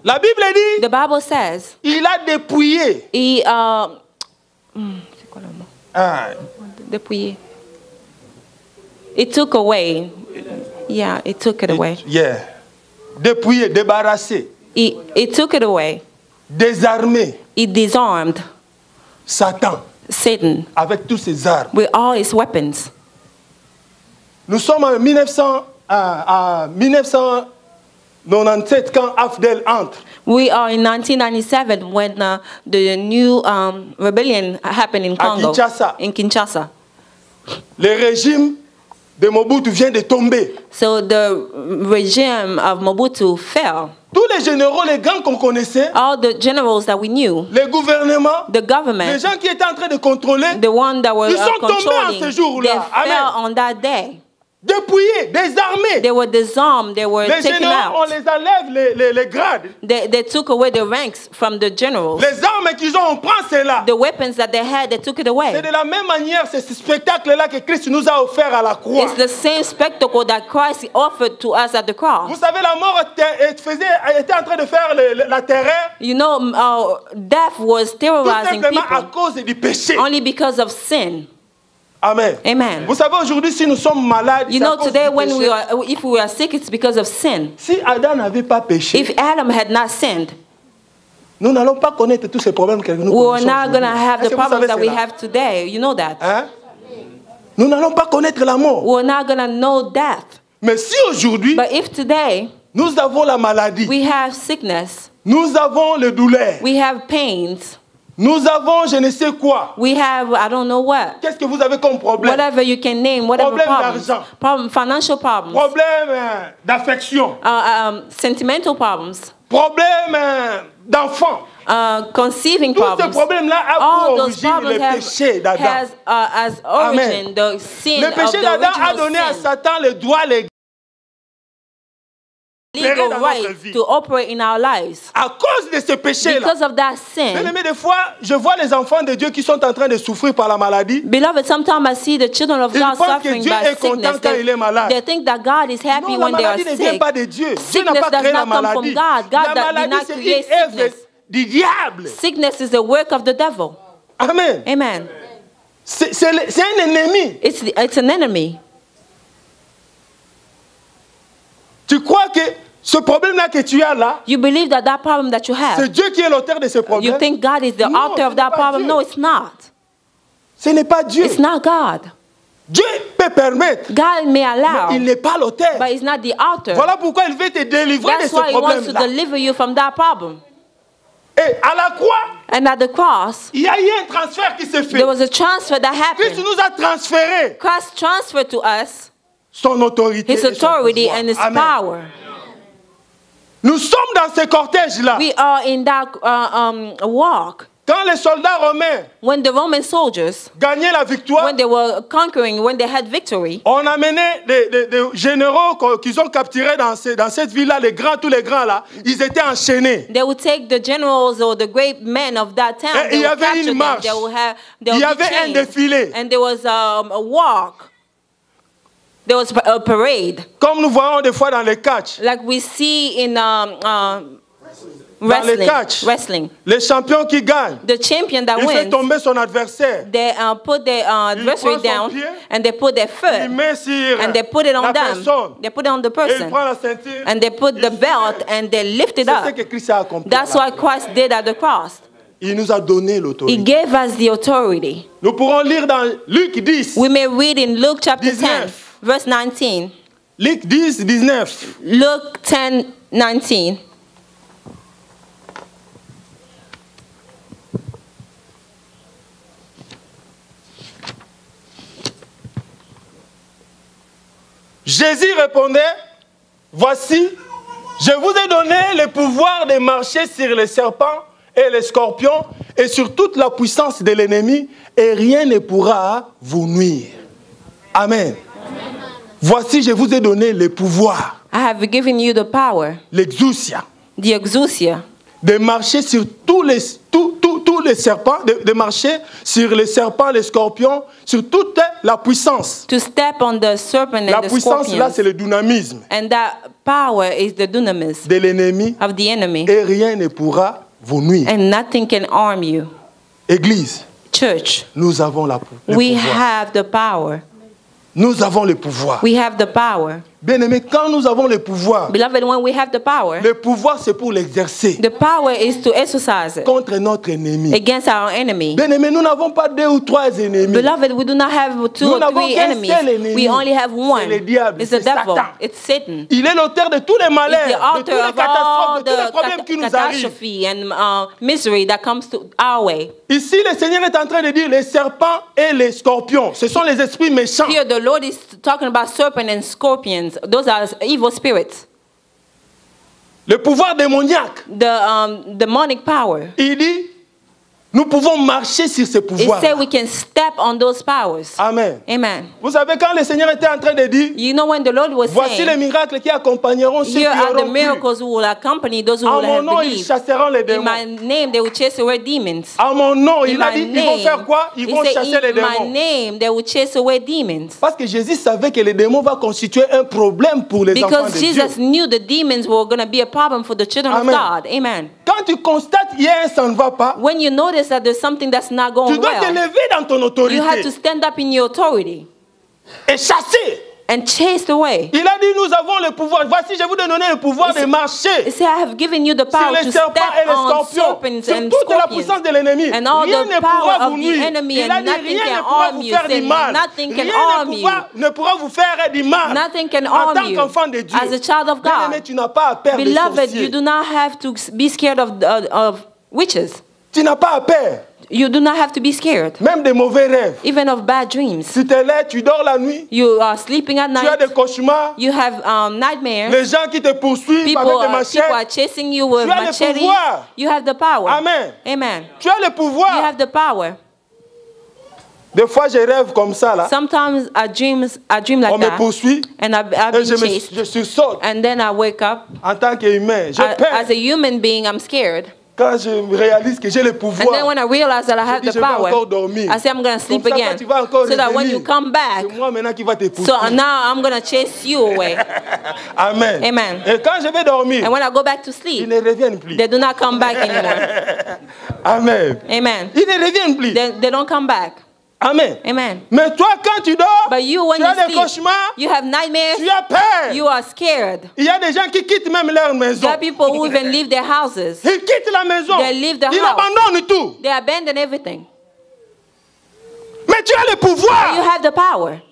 La Bible dit, The Bible says il a dépouillé. he c'est quoi le mot? Ah, Dépouillé. It took away. Yeah, it took it away. yeah. Dépouillé, débarrassé, It took it away. désarmé. It disarmed Satan Satan avec tous ses armes. with all his weapons. Nous sommes en 1997 quand Afdel entre. We are in 1997 when the new rebellion happened in Congo, Kinshasa. in Kinshasa. Le régime de Mobutu vient de tomber. So the regime of Mobutu fell. Tous les généraux, les grands qu'on connaissait, All the generals that we knew, les gouvernements, the les government, gens qui étaient en train de contrôler, the one that were ils sont tombés en controlling, ce jour-là. they Amen. fell on that day. dépouillés, désarmés. They were disarmed. They were Les taken généraux, on out. les enlève les grades. They took away the ranks from the generals. Les armes qu'ils ont, on prend cela. The weapons that they had, they took it C'est away. de la même manière, c'est ce spectacle-là que Christ nous a offert à la croix. It's the same spectacle that Christ offered to us at the Vous cross. savez, la mort était en train de faire la terreur You know, death was tout terrorizing simplement à people cause du péché. only because of sin. Amen. Amen. Vous savez, aujourd'hui, si nous sommes malades, You c'est à know, cause today du when péché. if we are sick, it's because of sin. Si Adam n'avait pas péché, If Adam had not sinned, nous n'allons pas connaître tous ces problèmes que nous we were connaissons not going to aujourd'hui. have Est-ce the que vous problems savez that we cela? have today. You know that. Hein? Nous n'allons pas connaître la mort. We're not going to know death. Mais si aujourd'hui, But if today nous avons la maladie, we have sickness, nous avons les douleurs, we have pains, nous avons je ne sais quoi, we have I don't know what, qu'est-ce que vous avez comme problème? whatever you can name, whatever Problème problems, d'argent. financial problems, Problème d'affection, sentimental problems, problème d'enfant. conceiving Tous ces problems. problèmes-là ont All pour those origine problems le péché d'Adam. has as origin the sin Le of péché the d'Adam a original donné à sin. Satan le droit légal Legal dans notre right vie. to operate in our lives. à cause de ce péché-là. Because of that sin. Bien-aimé, des fois, je vois les enfants de Dieu qui sont en train de souffrir par la maladie. Beloved, sometimes I see the children of Ils God pensent que suffering Dieu by est content sickness. quand il est malade. They think that God is happy Non, la when they are maladie ne vient sick. pas de Dieu. Dieu n'a Sickness pas does créé la not come from maladie. God. God La did maladie, not c'est une create œuvre sickness. du diable. Sickness is the work of the devil. Amen. Amen. C'est un ennemi. It's an enemy. Tu crois que ce problème-là que tu as là, You believe that problem that you c'est have, Dieu qui est l'auteur de ce problème? you think God is the Non, author ce of n'est that pas problem. Dieu. No, it's not. Ce n'est pas Dieu. It's not God. Dieu peut permettre, God may mais allow, il n'est pas l'auteur. but he's not the author. Voilà pourquoi il veut te délivrer de That's ce why he wants to problème-là. deliver you from that problem. Et à la croix, And at the cross, il y a eu un transfert qui s'est fait. there was a transfer that Christ happened. nous a transféré Christ transferred to us son autorité his et son authority pouvoir. and his Amen. power. Nous sommes dans ce cortège-là. We are in that walk. Quand les soldats romains When the Roman soldiers, gagnaient la victoire, when they were conquering, when they had victory, on amenait des généraux qu'ils ont capturés dans cette ville-là, tous les grands là, ils étaient enchaînés. they would take the generals or the great men of that town. Et They il y would avait capture une them. marche. They would have, they Il y would be avait un chained. défilé. And there was a walk. There was a parade, Comme nous voyons des fois dans les catchs. like we see in Dans les catchs, wrestling. les champions qui gagnent, The champion that il fait wins, tomber son adversaire. they put their adversary prend son down pied, and they put their Il foot met sur and they put it on la them. personne. They put it on the Et il person prend la ceinture. and they put the belt and they lift it C'est ce up. que Christ a accompli. That's what Christ did at the cross. Il nous a donné He l'autorité. gave us the authority. Nous pourrons lire dans Luc 10. We may read in Luke chapter 10, 19. verse 19. Luc 10, 19. Luke 10, 19. Jésus répondait, voici, je vous ai donné le pouvoir de marcher sur les serpents et les scorpions et sur toute la puissance de l'ennemi et rien ne pourra vous nuire. Amen. Voici, je vous ai donné le pouvoir. I have given you the power, L'exousia. the exousia, De marcher sur tous les serpents, de marcher sur les serpents, les scorpions, sur toute la puissance. to step on the serpent La and the puissance, là, scorpions. c'est le dynamisme And that power is the dunamis de l'ennemi of the enemy. et rien ne pourra vous nuire. And nothing can harm you. Église, Church, nous avons le we pouvoir. have the power. Nous avons le pouvoir. We have the power. Bien-aimés, quand nous avons le pouvoir, Beloved, when we have the power, le pouvoir c'est pour l'exercer the power is to exercise it contre notre ennemi. against our enemy. Bien-aimés, nous n'avons pas 2 ou 3 ennemis. Beloved, we do not have 2 Nous or n'avons 3 qu'un enemies. seul ennemi. We only have one. C'est le diable, It's the c'est devil. Satan. It's Satan. Il est l'auteur de tous les He's malheurs, the de toutes author les of catastrophes, all de tous les problèmes the qui nous arrivent. catastrophe and misery that comes to our way. Ici, le Seigneur est en train de dire les serpents et les scorpions. Ce sont les esprits méchants. Here, the Lord is talking about serpents and scorpions. Those are evil spirits. Le pouvoir démoniaque. The demonic power. Il dit, nous pouvons marcher sur ces It pouvoirs. said we can step on those powers. Amen. Amen. Vous savez, quand le Seigneur était en train de dire, You know when the Lord was voici les saying, miracles qui accompagneront ceux qui here are the auront cru. miracles who will accompany those who En will mon have nom, ils believed. chasseront les In démons. my name, they will chase away demons. En mon nom, In il a my dit, ils vont faire quoi? Ils he vont said, chasser les in my démons. name, they will chase away demons. Parce que Jésus savait que les démons vont constituer un problème pour les enfants Because de Jesus Dieu. knew the demons were going to be a problem for the children Amen. of God. Amen. Quand tu constates hier ça ne va pas, When you notice that there's something that's not tu going dois te well, lever dans ton autorité you have to stand up in your authority et chasser. and chase away. Il a dit, nous avons le pouvoir. Voici, je vais vous donner le pouvoir de He marcher said, I have given you the sur power les to serpents step et les on scorpions, serpents sur and toute la scorpions. puissance de l'ennemi. And all Rien the ne power pourra of vous the nuire. enemy, Il a and dit, nothing rien can ne pourra harm vous you. faire du Said, mal. nothing can Rien harm ne pourra vous faire du mal. Nothing can En harm tant you. qu'enfant de Dieu. As a child of Bien-aimé, God. tu n'as pas à peur des Beloved, sorciers. you do not have to be scared of witches. Tu n'as pas à peur. You do not have to be scared, Même des mauvais rêves. even of bad dreams. Tu te lèves, tu dors la nuit. You are sleeping at Tu as night. des cauchemars. You have nightmares. Les gens qui te poursuivent People avec des are machettes. chasing you with Tu as le machetes. pouvoir. You have the power. Amen. Amen. Tu as le You pouvoir. have the power. Des fois, je rêve comme ça, là. Sometimes I dream like On me that, poursuit and I've et been chased, je sursaute and then I wake up. en tant qu'humain. J'ai peur As a human being, I'm scared. quand je réalise que j'ai le And then pouvoir. when I realize that I have dis, the je vais encore power, dormir. I say I'm going to sleep Comme ça, quand again. tu vas encore So that when revenir, you come back, c'est moi maintenant qui va te so poursuivre. now I'm going to chase you away. Amen. Amen. Et quand je vais dormir, And when I go back to ils sleep, ne reviennent plus. they do not come back anymore. Amen. Amen. Ils ne reviennent plus. They don't come back. Amen. Amen. Mais toi, quand tu dors, But you, when tu as you des sleep, cauchemars, you have nightmares, tu as peur. you are scared. Il y a des gens qui quittent même leur maison. There are people who even leave their houses. Ils quittent la maison. They leave the Ils house. abandonnent tout. They abandon everything. Mais tu as le You pouvoir. have the power.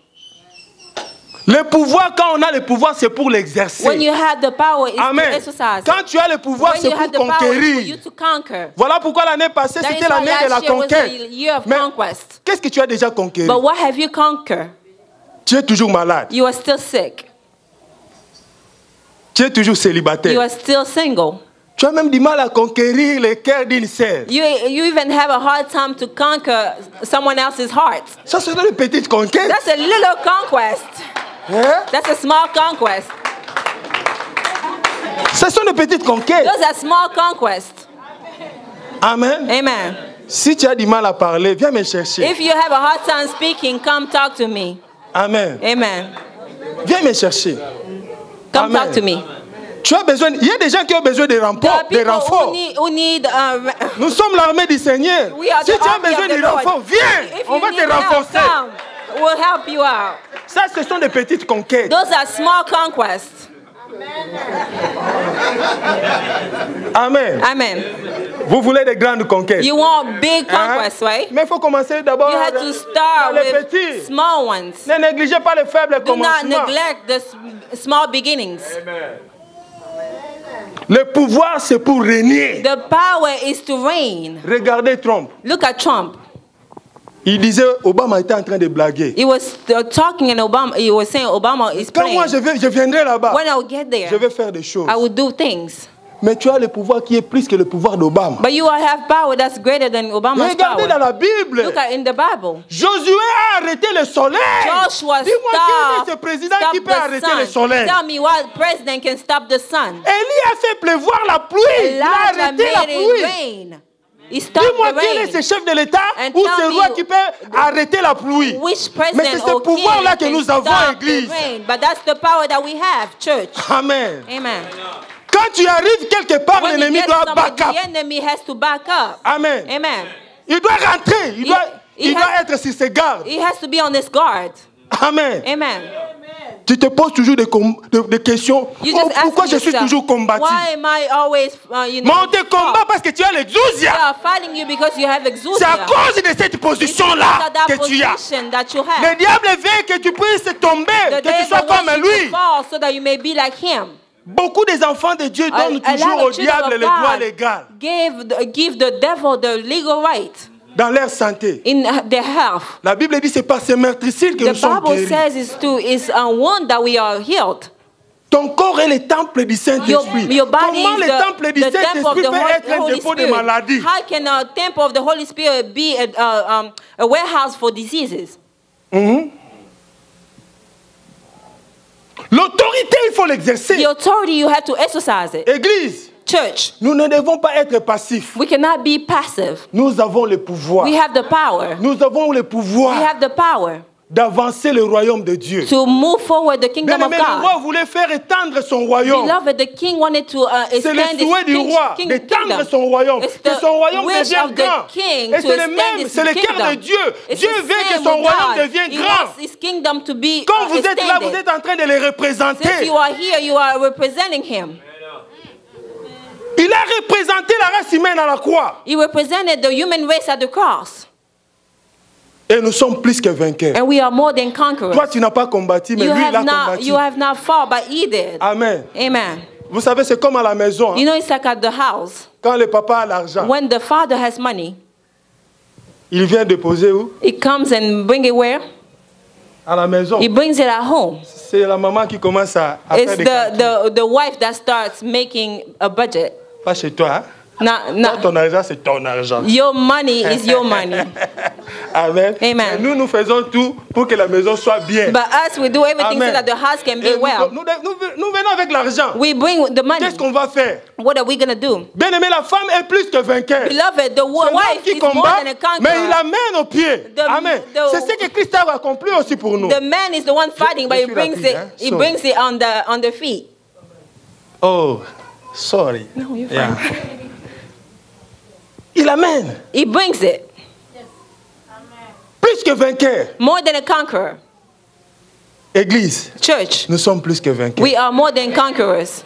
Le pouvoir, quand on a le pouvoir, c'est pour When l'exercer. you have the power, it's to Amen. exercise. Quand tu as le pouvoir, When c'est you pour have the power, it's for you conquérir. to conquer. Voilà pourquoi l'année passée, That is c'était why l'année de la last year was conquête. the year of Mais conquest. qu'est-ce que tu as déjà conquéri? But what have you conquered? Tu es toujours malade. You are still sick. Tu es toujours You célibataire. are still single. Tu as même du mal à conquérir le cœur d'une sœur. You even have a hard time to conquer someone else's heart. Ça, c'est une petite conquête. That's a little conquest. Hein? That's a small conquest. Ce sont des petites conquêtes. Those are small conquests. Amen. Amen. Si tu as du mal à parler, viens me chercher. If you have a hard time speaking, come talk to me. Amen. Amen. Viens me chercher. Come Amen. talk to me. Tu as besoin. Il y a des gens qui ont besoin de There are renforts. Des people renforts. who need Nous sommes l'armée du Seigneur. we are Si the tu as army besoin of the de Lord. renforts, viens. If On you va need te help, renforcer. come. We'll help you out. Ça, ce sont des petites conquêtes. Those are small conquests. Amen. Amen. Vous voulez des grandes conquêtes. You want big Hein? conquests, right? Mais il faut commencer d'abord You have to par start les with petits. small ones. Ne négligez pas les faibles Do not commencements. neglect the small beginnings. Le pouvoir, c'est pour régner. The power is to reign. Regardez Trump. Look at Trump. Il disait Obama était en train de blaguer. He was talking and he was saying Obama is Quand playing. moi je viendrai là-bas, When I will get there, je vais faire des choses. I will do things. Mais tu as le pouvoir qui est plus que le pouvoir d'Obama. But you have power that's greater than Obama's Regardez power. dans la Bible. Look at in the Bible. Josué a arrêté le soleil. Joshua Dis-moi quel est ce stop président qui peut the arrêter le sun. soleil. Tell me what president can stop the sun. Élie a fait pleuvoir la pluie. Il a Elijah arrêté la made it pluie. rain. He stopped Dis-moi the quel est rain. ce chef de l'État And ou tell ce me roi qui peut arrêter la pluie. Which Mais president c'est ce or king pouvoir-là que can nous avons, stop the Église. rain. But that's the power that we have, church. Amen. Amen. Quand tu arrives quelque part, When you l'ennemi get doit somebody, back up. the enemy has to back up. Amen. Amen. Il doit rentrer. Il he doit has- être sur ses gardes. He has to be on his guard. Amen. Amen. Tu te poses toujours des questions. You Oh, just ask pourquoi je suis yourself, toujours combattu? why am I always, Mais on te combat parce que tu as They l'exousia. are fighting you because you have C'est exousia. à cause de cette It's position-là because of that que tu as. position that you have. Le diable veut que tu puisses tomber, The que tu sois devil comme wants you to lui. fall so that you may be like him. Beaucoup des enfants de Dieu donnent A toujours lot au of children diable of le droit God légal give the devil the legal right dans leur santé. in their health. La Bible dit c'est par ces meurtricides que The nous sommes Bible guéris. says it's a one that we are healed. Ton corps est le temple du Saint-Esprit. Your body Comment is le temple du the temple of Saint-Esprit the peut être un Holy dépôt de Spirit. maladie? How can a temple of the Holy Spirit be a warehouse for diseases? L'autorité, il faut l'exercer. The authority, you have to exercise it. Église, Church, nous ne devons pas être passifs. we cannot be passive. Nous avons le pouvoir. We have the power. Nous avons le We pouvoir have the power d'avancer le royaume de Dieu. to move forward the kingdom of Bien-aimé, le God. roi voulait faire étendre son royaume. Beloved, the king wanted to C'est le extend souhait his du roi d'étendre kingdom. son royaume. It's Que the son royaume wish devienne of the grand. king Et to c'est le extend même, his c'est le cœur de kingdom. Dieu. It's Dieu the veut que same son with royaume God. devienne He grand. wants his kingdom to be Quand vous êtes là, vous extended. êtes en train de le représenter. Since you are here, you are representing him. Il a représenté la race humaine à la croix. He represented the human race at the cross. Et nous sommes plus que vainqueurs. And we are more than conquerors. Toi, tu n'as pas combattu, mais You lui, il a you combattu. have not fought, but he did. Amen. Amen. Vous savez, c'est comme à la maison. You know, it's like at the house. Quand le papa a l'argent, When the father has money, il vient déposer où? he comes and bring it where? À la maison. He brings it at home. C'est la maman qui commence à faire It's des calculs. the wife that starts making a budget. Pas chez toi. Hein? Not Ton argent, c'est ton argent. your money is your money. Amen. Amen. Et nous faisons tout pour que la maison soit bien. But us, we do everything Amen. so that the house can Et be well. nous venons avec l'argent. We bring the money. Qu'est-ce qu'on va faire? What are we going to do? Bien aimé, la femme est plus que vainqueur. Beloved, the C'est l'homme wife qui is more combat, than a mais il conqueror. amène au pied. The- Amen. the- C'est ce que Christ a accompli aussi pour nous. The man is the one fighting, but je he suis brings rapide, it. hein? He Sorry. brings it on the feet. Oh, sorry. No, you're Yeah. fine. Il amène. He brings it. Plus que vainqueur. More than a conqueror. Église, Church, nous sommes plus que vainqueurs. we are more than conquerors.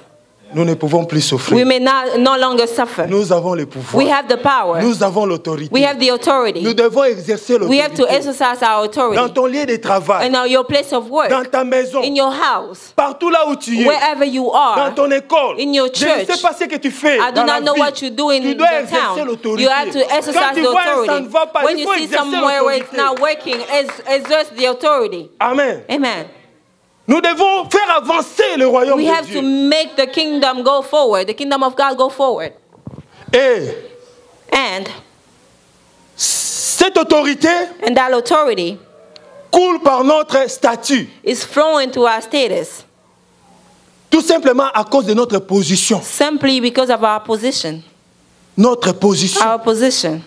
Nous ne pouvons plus We souffrir. may no longer suffer. Nous avons le pouvoir. We have the power. Nous avons l'autorité. We have the Nous authority. devons exercer We have to l'autorité. exercise our Dans authority. ton lieu de travail, In your place of work, dans ta maison, in your house, partout là où tu es, wherever you dans are. ton école. in your Je ne church. sais pas ce que tu fais I do dans la not know vie. what you do in Tu dois the exercer town. l'autorité. You have to exercise Quand tu the vois ça ne authority. va pas, When il you faut see exercer somewhere where it's l'autorité. not working, exert the authority. Amen. Amen. Nous devons faire avancer le royaume We de have Dieu. to make the kingdom go forward, the kingdom of God go forward. Et And cette autorité that authority coule par notre statut. is flowing to our status Tout simplement à cause de notre position. simply because of our position. Notre position. Our position.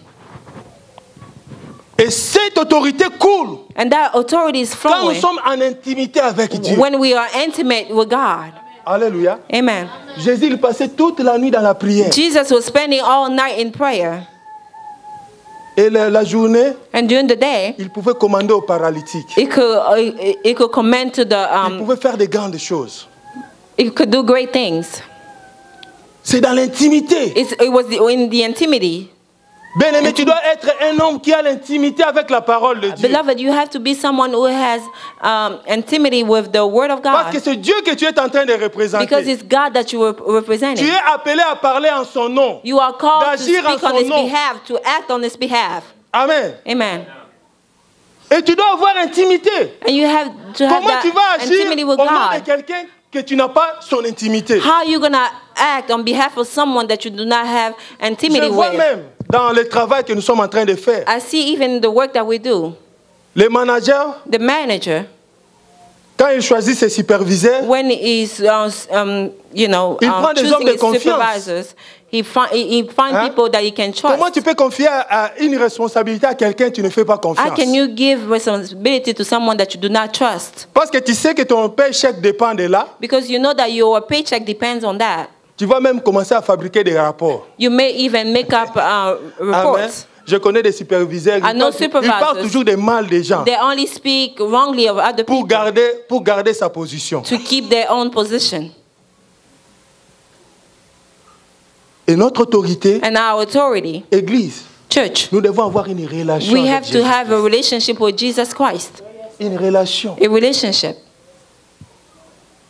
Et cette autorité coule And that authority is quand nous flowing sommes en intimité avec Dieu. when we are intimate with God. Alléluia. Amen. Jésus, il passait toute la nuit dans la prière. Jesus was spending all night in prayer. Et la journée, And during the day, il pouvait commander aux paralytiques. it could command to the Il pouvait faire des grandes choses. it could do great things. C'est dans l'intimité. It was in the intimity. Bien-aimé, tu dois être un homme qui a l'intimité avec la parole de Dieu. Beloved, you have to be someone who has intimacy with the Word of Parce que God, c'est Dieu que tu es en train de because représenter. it's God that you are Tu representing. es appelé à parler en son nom. You are called to d'agir en speak on son His nom. behalf, to act on His behalf. Amen. Amen. Et tu dois avoir intimité. And you have to have Comment tu vas that agir intimacy au with nom de God. quelqu'un que tu n'as pas son intimité? How are you going to act on behalf of someone that you do not have Je intimacy vois with? même dans le travail que nous sommes en train de faire, I see even the work that we do. les managers, The manager, quand ils choisissent ses superviseurs, when he's, you know, Il prend des hommes choosing de his confiance. supervisors, he find Hein? people that he can trust. comment tu peux confier une responsabilité à quelqu'un que tu ne fais pas How confiance? can you give responsibility to someone that you do not trust? Parce que tu sais que ton paycheck dépend de là. Because you know that your paycheck depends on that. Tu vas même commencer à fabriquer des rapports. You may even make up Amen. reports. Je connais des superviseurs. I know Ils parlent toujours des mal des gens They only speak wrongly of other pour people garder sa position. to keep their own position. Et notre autorité, And our authority, Église, church, nous devons avoir une relation we avec have to Jésus. have a relationship with Jesus Christ. Une relation. A relationship.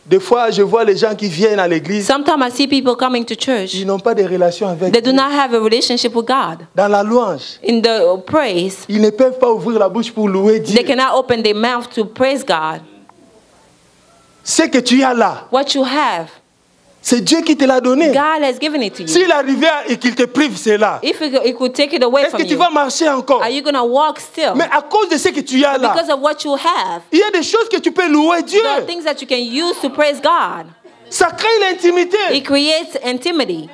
Des fois, je vois les gens qui viennent à l'église, Sometimes I see people coming to church. ils n'ont pas de relation avec They do Dieu. not have a relationship with God. Dans la louange, In the praise, ils ne peuvent pas ouvrir la bouche pour louer Dieu. they cannot open their mouth to praise God. Ce que tu as là, What you have, c'est Dieu qui te l'a donné. God has given it to you. S'il arrivait et qu'il te prive cela, If he could take it away est-ce from que tu you, vas marcher encore? are you going to walk still? Mais à cause de ce que tu as là, Because of what you have, il y a des choses que tu peux louer Dieu. there are things that you can use to praise God. Ça crée l'intimité. It creates intimaity.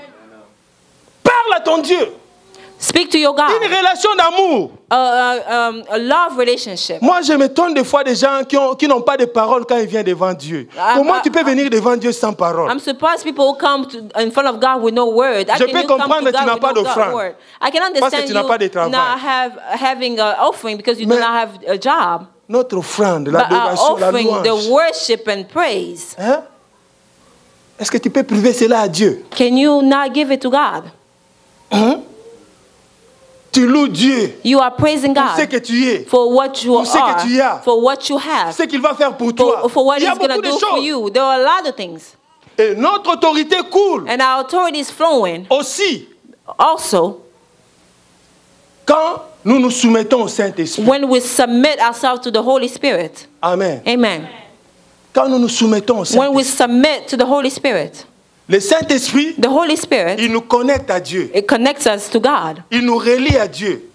Parle à ton Dieu. Speak to your God. Une relation d'amour. A love relationship. Moi, je m'étonne des fois des gens qui n'ont pas de parole quand ils viennent devant Dieu. Comment tu peux venir devant Dieu sans parole? I'm surprised people who come in front of God with no word. Je peux comprendre que tu n'as pas d'offrande. word? I can Parce que understand tu n'as pas de you travail. not having an offering because you do Mais- not have a job. Notre offrande, But our l'adoration, la offering, the louange. worship and praise, Hein? Est-ce que tu peux priver cela à Dieu? can you not give it to God? Hein? Tu loues Dieu You are praising pour ce God que tu es, for what you pour ce que tu as, are, for what you have, ce qu'il va faire pour toi. for what Il y a He's going beaucoup to de do for choses. you. There are a lot of things. Et notre autorité coule And our authority is flowing aussi also quand nous nous soumettons au Saint-Esprit. when we submit ourselves to the Holy Spirit. Amen. Amen. Quand nous nous soumettons au When we Saint-Esprit. submit to the Holy Spirit, Le Saint-Esprit, the Holy Spirit, il nous connecte à Dieu. it connects us to God. Il nous relie à Dieu.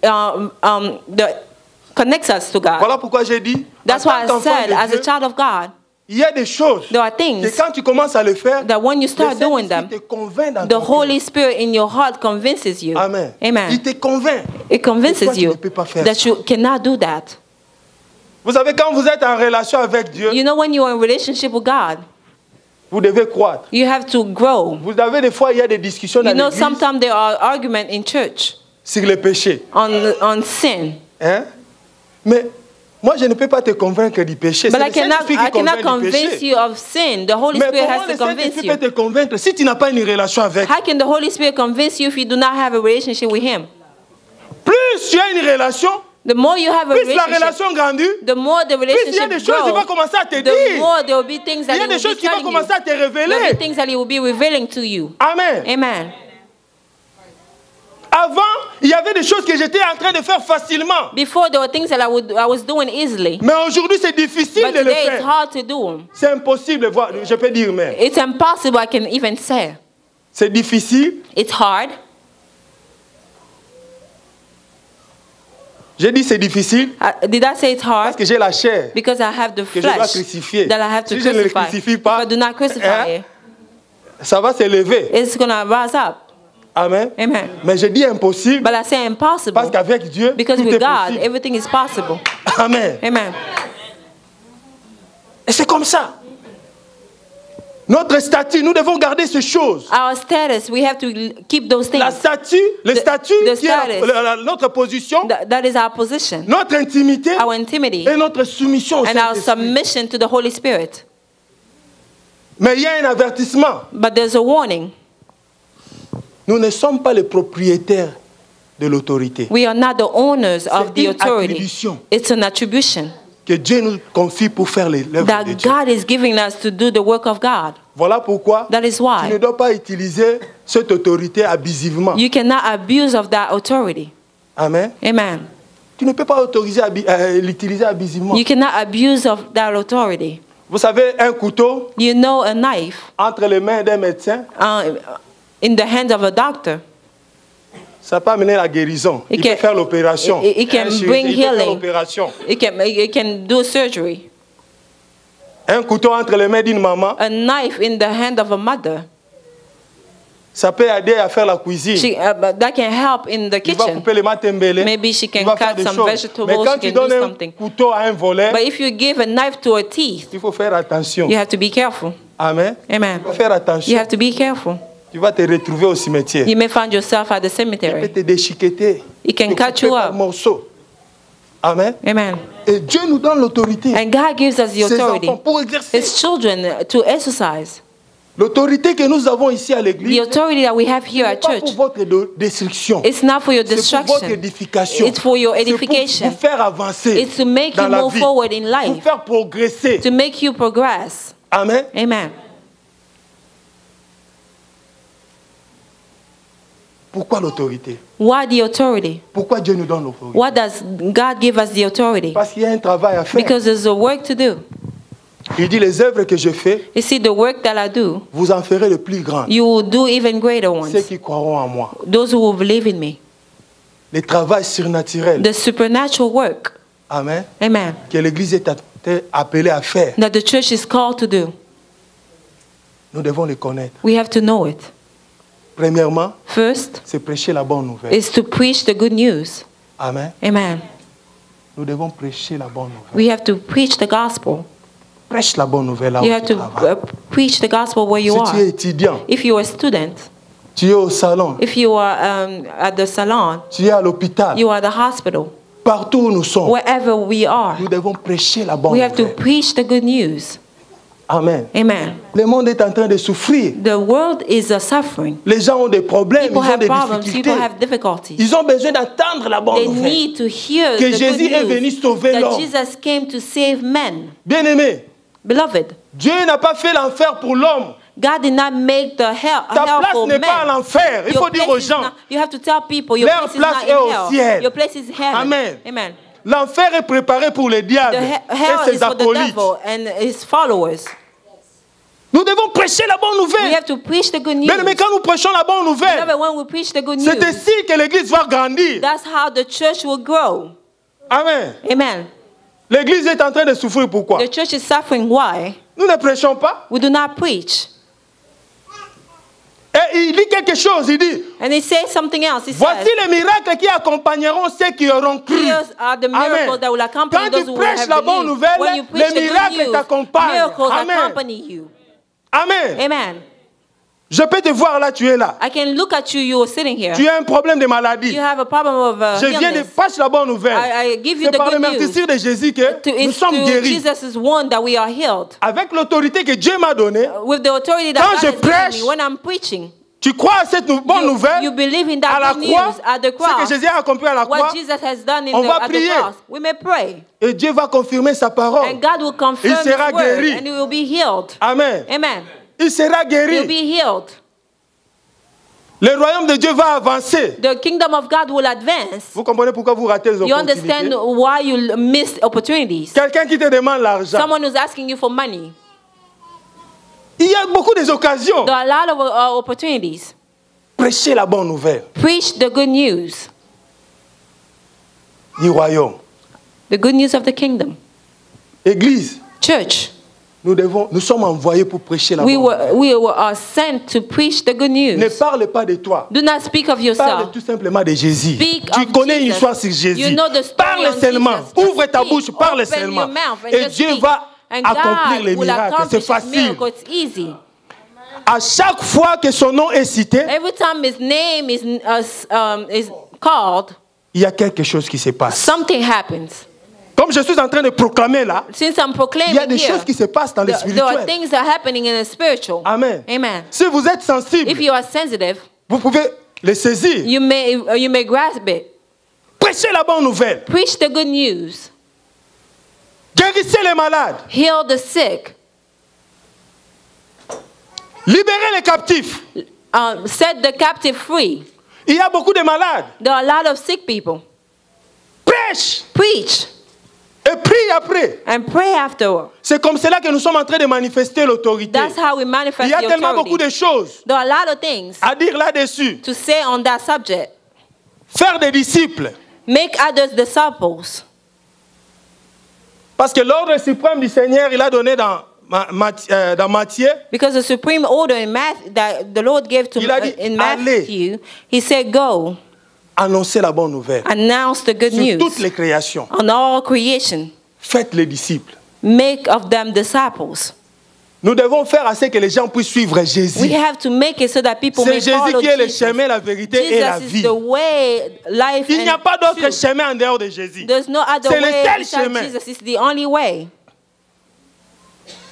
Connects us to God. Voilà pourquoi j'ai dit, That's en why I tant qu'enfant said, de as a Dieu, child of God, il y a des choses there are que things quand tu commences à le faire, that when you le start doing Saint-Esprit them, te convainc dans the ton cœur. Holy Spirit in your heart convinces you. Amen. Amen. Il te convainc. It Toi, convinces tu ne you peux pas faire that ça. you cannot do that. Vous savez, quand vous êtes en relation avec Dieu, You know, when you are in relationship with God, vous devez croître. you have to grow. Vous avez des fois, il y a des discussions dans You know, l'église sometimes there are arguments in church sur le péché. on sin. Hein? Mais moi, je ne peux pas te convaincre du péché. But C'est I le cannot Saint-Esprit qui convince convainc du you péché. of sin. The Holy Mais Spirit comment has le to convince Saint-Esprit you. peut te convaincre si tu n'as pas une relation avec? How can the Holy Spirit convince you if you do not have a relationship with Him? Plus tu as une relation, The more you have a plus la relationship, relation grandit, the more the plus il y a des relationship choses qu'il va grows, commencer à te the dire. more there will be things Il that y a He des will choses be qu'il va telling you. commencer à te There will be révéler. things that He will be revealing to you. Amen. Amen. Avant, il y avait des choses que j'étais en train de faire facilement. Before there were things that I was doing easily, Mais aujourd'hui, c'est difficile but de le today it's faire. hard to do. C'est impossible, je peux dire même. It's impossible, I can even say. C'est difficile. It's hard. J'ai dit c'est difficile Did I say it's hard? parce que j'ai la chair Because I have the que je dois flesh crucifier. that I have to Si je ne le crucify. crucifie If pas, I do not crucify it, ça va s'élever. it's going to rise up. Amen. Amen. Mais je dis impossible But I say parce impossible qu'avec Dieu, because tout with est God, possible. everything is possible. Amen. Amen. Et c'est comme ça. Notre statut, nous devons garder ces choses. Our status, we have to keep those La things. statut, le statut the qui est status. notre position, That is our position, notre intimité our intimity, et notre soumission au and our Saint-Esprit. submission to the Holy Spirit. Mais il y a un avertissement. But there's a warning. Nous ne sommes pas les propriétaires de l'autorité. We are not the owners of C'est the une authority. attribution It's an attribution que Dieu nous confie pour faire l'œuvre de that Dieu. God is giving us to do the work of God. Voilà pourquoi That is tu ne why dois pas utiliser cette autorité abusivement. you cannot abuse of that authority. Amen. Amen. Tu ne peux pas autoriser l'utiliser abusivement. You cannot abuse of that authority. Vous savez, un couteau You know, a knife entre les mains d'un médecin, in the hands of a doctor, ça peut amener la guérison. Il peut faire l'opération. It can bring Il peut faire healing. l'opération. It can do surgery. Un couteau entre les mains d'une maman, A knife in the hand of a mother, ça peut aider à faire la cuisine. that can help in the Il va kitchen. couper les matembele. Maybe she Il can va faire cut des some choses. vegetables, Mais quand she tu can do donnes un something. couteau à un volet, But if you give a knife to a thief, il faut faire attention. you have to be careful. Amen. Amen. Il faut faire You attention. have to be careful. Tu vas te retrouver au cimetière. You may find yourself at the Il peut cemetery. te déchiqueter. It can te cut couper you par up. morceaux. Amen. Amen. Et Dieu nous donne l'autorité. And God gives us the Ses authority. enfants pour exercer. His children to exercise. L'autorité que nous avons ici à The l'église, authority that we have here ce n'est at pas church, pour votre destruction. it's not for your C'est pour votre destruction. édification. It's for your C'est pour edification. vous faire avancer It's to make dans you la move vie. forward in Pour life, faire progresser. to make you progress. Amen. Amen. Pourquoi l'autorité? Why the authority? Pourquoi Dieu nous donne l'autorité? Why does God give us the authority? Parce qu'il y a un travail à faire. Because there's a work to do. Il dit, les œuvres que je fais, You see, the work that I do, vous en ferez de plus grandes. you will do even greater Ceux ones. qui croiront en moi. Those who will believe in me. Le travail surnaturel. The supernatural work. Amen. Amen. Que l'Église est appelée à faire. That the church is called to do. Nous devons le connaître. We have to know it. Premièrement, First c'est prêcher la bonne nouvelle. is to preach the good news. Amen. Amen. Nous devons prêcher la bonne nouvelle. We have to preach the gospel. Prêche la bonne nouvelle là où You have tu to travailles. preach the gospel where you Si tu es are. étudiant, If you are a student, tu es au salon, if you are at the salon, tu es à l'hôpital, you are at the hospital, partout où nous sommes, wherever we are, nous devons prêcher la bonne we have to nouvelle. preach the good news. Amen. Amen. Le monde est en train de souffrir. The world is suffering. Les gens ont des problèmes, People ils ont have des problems. difficultés. People have difficulties. Ils ont besoin d'entendre la bonne They nouvelle. need to hear Que the Jésus est good venu news sauver that l'homme. Jesus came to save men. Bien-aimé, Beloved, Dieu n'a pas fait l'enfer pour l'homme. God did not make the hell Ta hell place for n'est pas à men. l'enfer. Il Your faut dire place aux is gens, not- you have to tell people your leur place is place not est au in hell. ciel. Your place is heaven. Amen. Amen. l'enfer est préparé pour les diables The hell et is ses for the acolytes. devil and his followers. Nous devons prêcher la bonne We nouvelle. have to preach the good news. Mais quand nous prêchons la bonne nouvelle, Beloved, when we preach the good c'est news, ainsi que l'église va grandir. that's how the church will grow. Amen. Amen. L'église est en train de souffrir. Pourquoi? The church is suffering. Why? Nous ne prêchons pas. We do not preach. Et il dit quelque chose. Il dit, And he says something else. He voici says, les miracles qui accompagneront ceux qui auront cru. here's are the miracles Amen. that will accompany Quand those tu who will prêches have la bonne believed. nouvelle, When you preach les the good miracles news, t'accompagnent. miracles Amen. accompany you. Amen. Amen. Je peux te voir là, tu es là. I can look at you. You are sitting here. Tu as un problème de maladie. You have a problem of Je viens de illness. passer la bonne nouvelle. I give you C'est the par le good news. martyre de Jésus que nous It's sommes to guéris. Jesus' one that we are healed. Avec l'autorité que Dieu m'a donnée, With the authority that Quand God je has given prêche, me, when I'm preaching, tu crois à cette bonne you nouvelle believe in à that la good croix, news at the ce que cross. Jésus a accompli à la croix, What Jesus has done on va at the prier. cross. We may pray. et Dieu va confirmer sa parole. And God will confirm Il sera His word. guéri. And he will be healed. Amen. Amen. Il sera He'll guéri. be healed. Le royaume de Dieu va avancer. The kingdom of God will advance. Vous comprenez pourquoi vous ratez les You understand opportunités? why you miss opportunities. Quelqu'un qui te demande l'argent. Someone who's asking you for money. Il y a beaucoup d'occasions. There are a lot of opportunities. Prêchez la bonne nouvelle Preach the good news. du royaume. The good news of the kingdom. Église, Church, nous sommes envoyés pour prêcher la bonne nouvelle. we are sent to preach the good Ne news. parle pas de toi. Do not speak of Parle yourself. tout simplement de Jésus. Speak Tu of connais une Jesus. histoire sur Jésus. You know the story Parle on seulement. Jesus. Just Ouvre ta speak. bouche, parle Open seulement. your mouth and Et just Dieu speak. va And accomplir God les will miracles. C'est accomplish his facile. miracle. It's easy. À chaque fois que son nom est cité, Every time his name is called, il y a quelque chose qui se passe. something happens. Comme je suis en train de proclamer là, Since I'm il y a proclaiming des here, choses qui se passent dans le there are spirituel. things that are happening in the spiritual. Amen. Amen. Si vous êtes If sensible, you are sensitive, vous pouvez les saisir. you may grasp it. Prêchez la bonne nouvelle. Preach the good news. Guérissez les malades. Heal the sick. Libérez les captifs. Set the captive free. Il y a beaucoup de malades. There are a lot of sick people. Prêche Prêche Preach et prie après. and pray afterward. C'est comme cela que nous sommes en train de manifester l'autorité. That's how we manifest Il y a the tellement beaucoup authority. de choses There are a lot of things à dire là-dessus. to say on that subject. Faire des disciples. Make others disciples. Parce que l'ordre suprême du Seigneur, il a donné dans Matthieu. Because the supreme order in Matthew, that the Lord gave to Il a dit, in Matthew, He said, "Go, Annoncer la bonne nouvelle. announce the good Sur news toutes les créations. on all creation. Faites les disciples. Make of them disciples." Nous devons faire à ce que les gens puissent suivre Jésus. We have to make it so that people C'est may Jésus follow qui est le Jesus. chemin, la vérité et la Jesus is vie. the way, life, Il n'y a and pas d'autre truth. chemin en dehors de Jésus. There's no other C'est le way seul besides chemin. Jesus. It's the only way.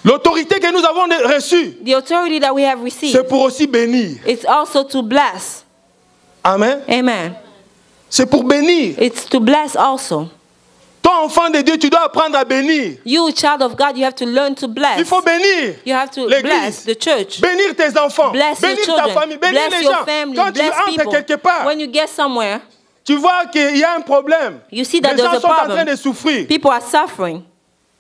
L'autorité que nous avons reçue, The authority that we have received, c'est pour aussi bénir. it's also to bless. Amen. Amen. C'est pour bénir. It's to bless also. Toi, enfant de Dieu, tu dois apprendre à bénir. You, child of God, you have to learn to bless. Il faut bénir You have to l'Église. bless the church. Bénir tes enfants. Bless your Bénir ta children. famille. Bénir Bless les your gens. family. Quand tu Bless entres people. quelque part, When you get somewhere, tu vois qu'il y a un problème. you see that Les there's gens a sont en train problem. de souffrir. People are suffering.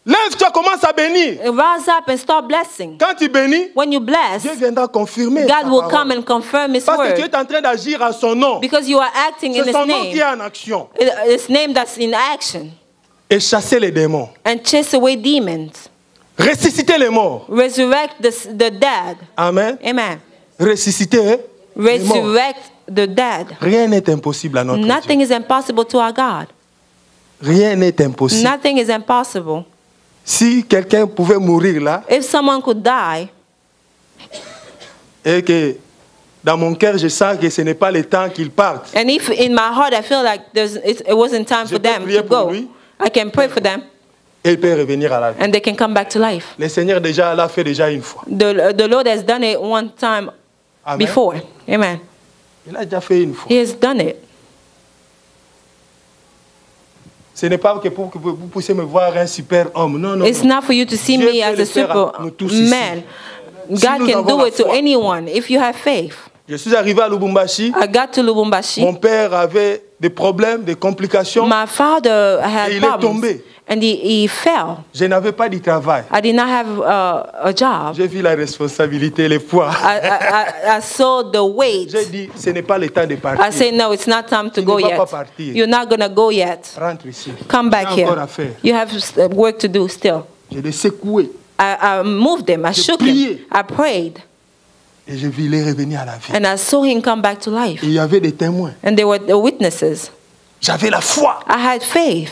Lève-toi, commence à bénir. Rise up and start blessing. Quand tu bénis, When you bless, Dieu viendra confirmer ta God will parole. come and confirm His Parce que tu word. es en train d'agir à son nom. Because you are acting in C'est His son nom qui est name. en action. His name that's in action. Et chasser les démons. And chase away demons. Ressusciter les morts. Resurrect the dead. Amen. Amen. Ressusciter les morts. Resurrect the dead. Rien n'est impossible à notre Dieu. Nothing is impossible to our God. Rien n'est impossible. Nothing is impossible. Si quelqu'un pouvait mourir là, If someone could die, et que dans mon cœur, je sens que ce n'est pas le temps qu'ils partent. and if in my heart I feel like it wasn't time Je for peux them prier to pour go, lui. I can pray for them Et il peut revenir à la vie. and they can come back to life. Le Seigneur déjà l'a fait déjà une fois. The Lord has done it one time Amen. before. Amen. Il a déjà fait une fois. He has done it. Ce n'est pas que pour que vous puissiez me voir un super homme. Non, non, It's non. not for you to see Dieu me peut as le a faire à nous tous ici. superman. Si God nous can avons do la it to foi. anyone if you have faith. Je suis arrivé à Lubumbashi. I got to Lubumbashi. Mon père avait des problèmes, des complications. My father Et had il est problems tombé. and he fell. Je n'avais pas de travail. I did not have a job. J'ai vu la responsabilité, les poids. I saw the weight. J'ai dit, ce n'est pas le temps de I partir. said, no, it's not time to Tu go ne vas yet. pas partir. You're not going to go yet. Rentre ici. Come back J'ai encore here. à faire. You have work to do still. Je l'ai secoué I moved him. I J'ai shook prié. him. I prayed. et je vis les revenir à la vie. And I saw him come back to life. Et il y avait des témoins. And there were the witnesses. J'avais la foi I had faith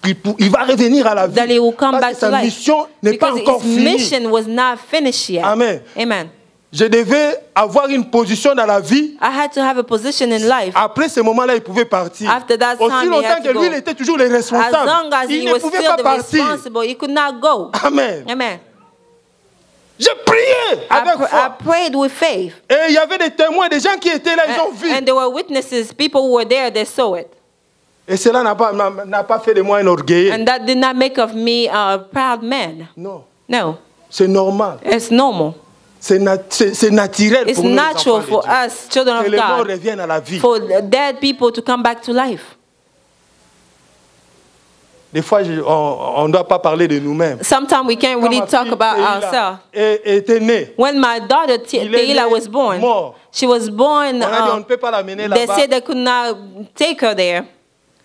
qu'il va revenir à la vie. that he will come Parce back que to sa life. mission n'est pas Because encore his finie. mission was not finished yet. Amen. Amen. Je devais avoir une position dans la vie. I had to have a position in life. Après ce moment-là, il pouvait partir. After that Aussi time, he longtemps had que to lui, go. il était toujours le As responsable. long as Il he ne was pouvait still pas the partir. responsible, he could not go. Amen. Amen. J'ai prié avec I foi. prayed with faith. Et il y avait des témoins, des gens qui étaient là, ils ont vu. And there were witnesses, people who were there, they saw it. Et cela n'a pas fait de moi un orgueilleux. And that did not make of me a proud man. Non, No, c'est normal. it's normal. C'est naturel It's pour nous, les natural enfants for de Dieu. us, children Que of les morts God, reviennent à la vie. for dead people to come back to life. Des fois, on ne doit pas parler de nous-mêmes. Sometimes we can't Quand really ma talk fille about Teila ourselves. était née, When my daughter Il est Teila né was born, mort. she was born. on a dit on ne peut pas l'amener They là-bas said they could not take her there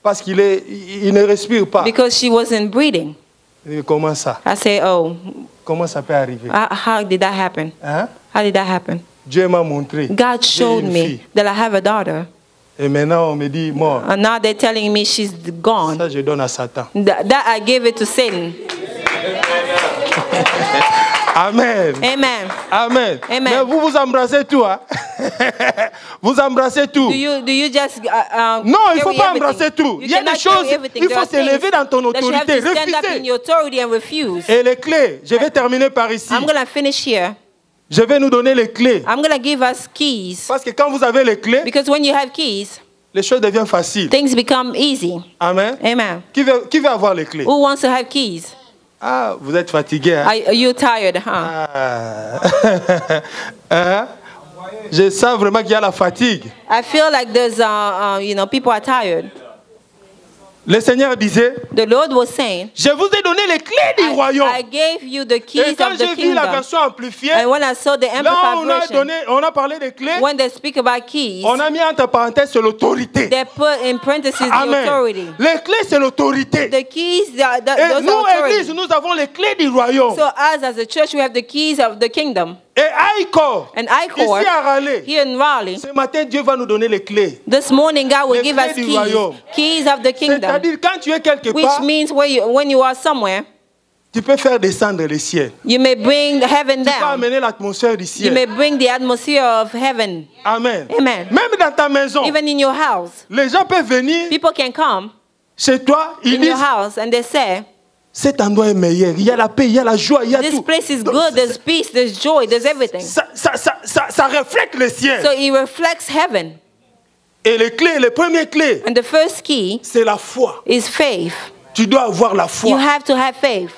parce qu'il ne respire pas. because she wasn't breathing. Et comment ça? I say, oh, Comment ça peut arriver? how did that happen? Hein? How did that happen? Dieu m'a montré. God J'ai showed une me fille. that I have a daughter. Et maintenant, on me dit mort. And now they're telling me she's gone. Ça, je donne à Satan. That I gave it to Satan. Amen. Amen. Amen. Amen. Mais vous embrassez tout, hein? Vous embrassez tout. Do you just Non, il ne faut carry pas everything? embrasser tout. You Il y a des cannot choses, carry everything. il There faut are s'élever things dans ton that you have autorité. to stand up in Refuser. your authority and refuse. Et les clés, je vais terminer par ici. I'm going to finish here. Je vais nous donner les clés. I'm going to give us keys. Parce que quand vous avez les clés, Because when you have keys, les choses deviennent faciles. things become easy. Amen. Amen. Qui veut avoir les clés? Who wants to have keys? Ah, vous êtes fatigué. Hein? Are you tired, huh? Ah. Hein? Je sens vraiment qu'il y a la fatigue. I feel like there's, people are tired. Le Seigneur disait, The Lord was saying, je vous ai donné les clés du royaume. I gave you the Et keys quand of the j'ai vu la kingdom. version amplifiée, And when I saw the là amplified on a parlé des clés, version, when they speak about keys, on a mis entre parenthèses sur l'autorité. they put in parentheses the Amen. authority. Les clés, c'est l'autorité. The keys, Et those nous, are Église, authority. nous avons les clés du royaume. So us as a church, we have the keys of the kingdom. Et Aïkor, And Icor, ici à Raleigh, here in Raleigh, ce matin, Dieu va nous donner les clés. this morning God will Les give clés us du royaume. keys of the kingdom. C'est-à-dire, quand tu es quelque Which part, means when you are somewhere, tu peux faire descendre le ciel. you may bring heaven Tu peux down. amener l'atmosphère du You may ciel. bring the atmosphere of heaven. Amen. Amen. Même dans ta maison, Even in your house, les gens peuvent venir people can come chez toi, ils in your disent, house and they say, cet endroit est meilleur. Il y a la paix, il y a la joie, il y a this tout. place is Donc, good, there's peace, there's joy, there's everything. ça reflète le ciel. So it reflects heaven. Et les clés, les premières clés, And the first key c'est la foi. is faith. Tu dois avoir la You foi. have to have faith.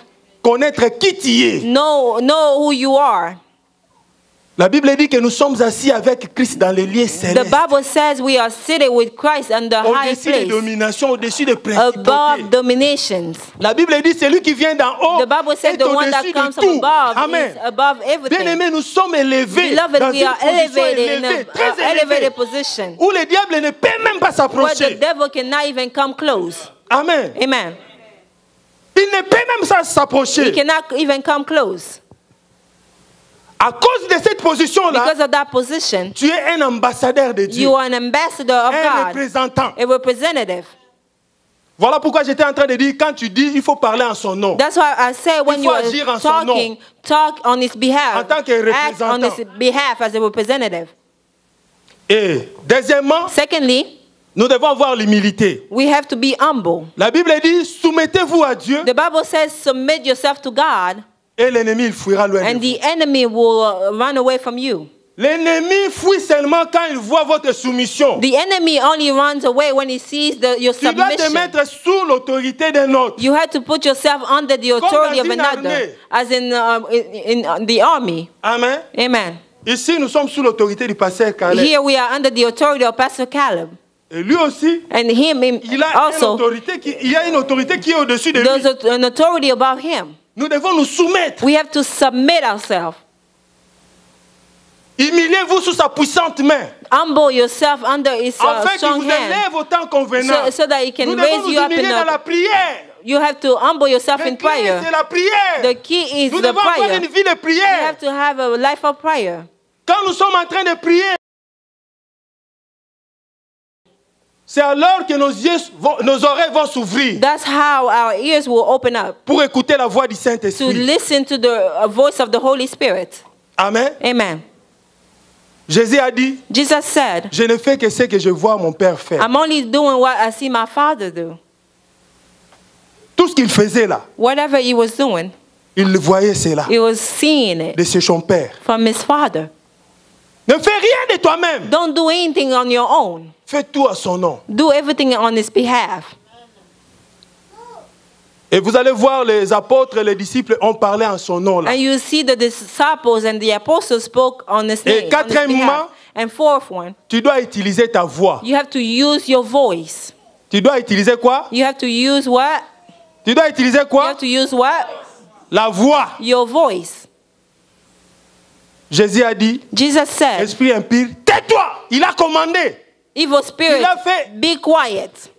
Connaître qui tu es. Know who you are. La Bible dit que nous sommes assis avec Christ dans les lieux The célestes. Bible says we are seated with Christ on the high Au-dessus des place, dominations, au-dessus des principautés. above dominations. La Bible dit celui qui vient d'en haut The Bible says est the one that au-dessus comes de from tout. above Amen. is above Bien everything. aimés, nous sommes élevés Beloved, dans we une are position elevated in élevée, a très élevée, elevated position où le diable ne peut même pas where the s'approcher. devil cannot even come close. Amen. Amen. Il ne peut même pas He s'approcher. cannot even come close. À cause de cette position-là, Because of that position, tu es un ambassadeur de Dieu, you are an ambassador of un God, représentant. a representative. Voilà pourquoi j'étais en train de dire, quand tu dis, il faut parler en son nom. That's why I say when Il you faut are agir en son talking, talk on his behalf, En tant que act on représentant. his behalf as a representative. Et deuxièmement, Secondly, nous devons avoir l'humilité. we have to be humble. La Bible dit, soumettez-vous à Dieu The Bible says, submit yourself to God, et l'ennemi il fuira loin de and vous. the enemy will run away from you. L'ennemi fuit seulement quand il voit votre soumission. The enemy only runs away when he sees your Tu dois te submission. mettre sous l'autorité d'un autre. You have to put yourself under the authority dans of une another, armée. as in the army. Amen. Amen. Ici, nous sommes sous l'autorité du pasteur Caleb. Here we are under the authority of Pastor Caleb. Et lui aussi, And him il a also, il y a une autorité qui est au-dessus de there's lui. an authority about him. Nous devons nous soumettre. We have to submit ourselves. Humiliez-vous sous sa puissante main. Humble yourself under his Afin qu'il strong vous hand, élève au temps convenant. so that he can Nous raise devons nous you up humilier in dans la a, prière. you have to humble yourself Le in clé, prayer. c'est la prière. The key is Nous the devons avoir prayer. une vie de You prière. have to have a life of prayer. Quand nous sommes en train de prier, c'est alors que nos oreilles vont s'ouvrir That's how our ears will open up pour écouter la voix du to Saint-Esprit. listen to the voice of the Holy Spirit. Amen. Amen. Jésus a dit, Jesus said, je ne fais que ce que je vois mon Père faire. I'm only doing what I see my Father do. Tout ce qu'il faisait là, Whatever he was doing, il voyait cela he was seeing it de son Père. from his Father. Ne fais rien de toi-même. Don't do anything on your own. Fais tout à son nom. Do everything on his behalf. Et vous allez voir, les apôtres et les disciples ont parlé en son nom là. And you see the disciples and the apostles spoke on his name. On his quatrièmement, behalf. And fourth one, Tu dois utiliser ta voix. you have to use your voice. Tu dois utiliser quoi? You have to use what? Tu dois utiliser You quoi? have to use what? La voix. Your voice. Jésus a dit, Jesus said, esprit impur, tais-toi. Il a commandé. evil spirit, Il a fait- be quiet.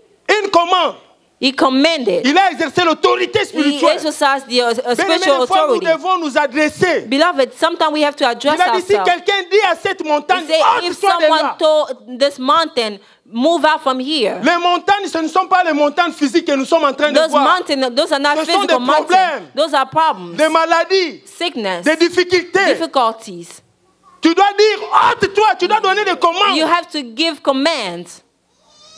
Une commande. He commanded. Il a exercé l'autorité He spirituelle. exercised the Bien-aimés, spiritual des fois, nous authority. devons nous adresser. Beloved, sometimes we have to address Il a dit, si ourselves. quelqu'un dit à cette montagne, He said, if ôte-toi de someone là. told this mountain, move out from here. Les montagnes, ce ne sont pas les montagnes physiques que nous sommes en train de Those voir. mountains, those are not Ce sont physical des mountains. problèmes. Those are problems, Des maladies, sickness, des difficultés. difficulties. Tu dois dire, ôte-toi, tu dois donner des commandes. You have to give commands.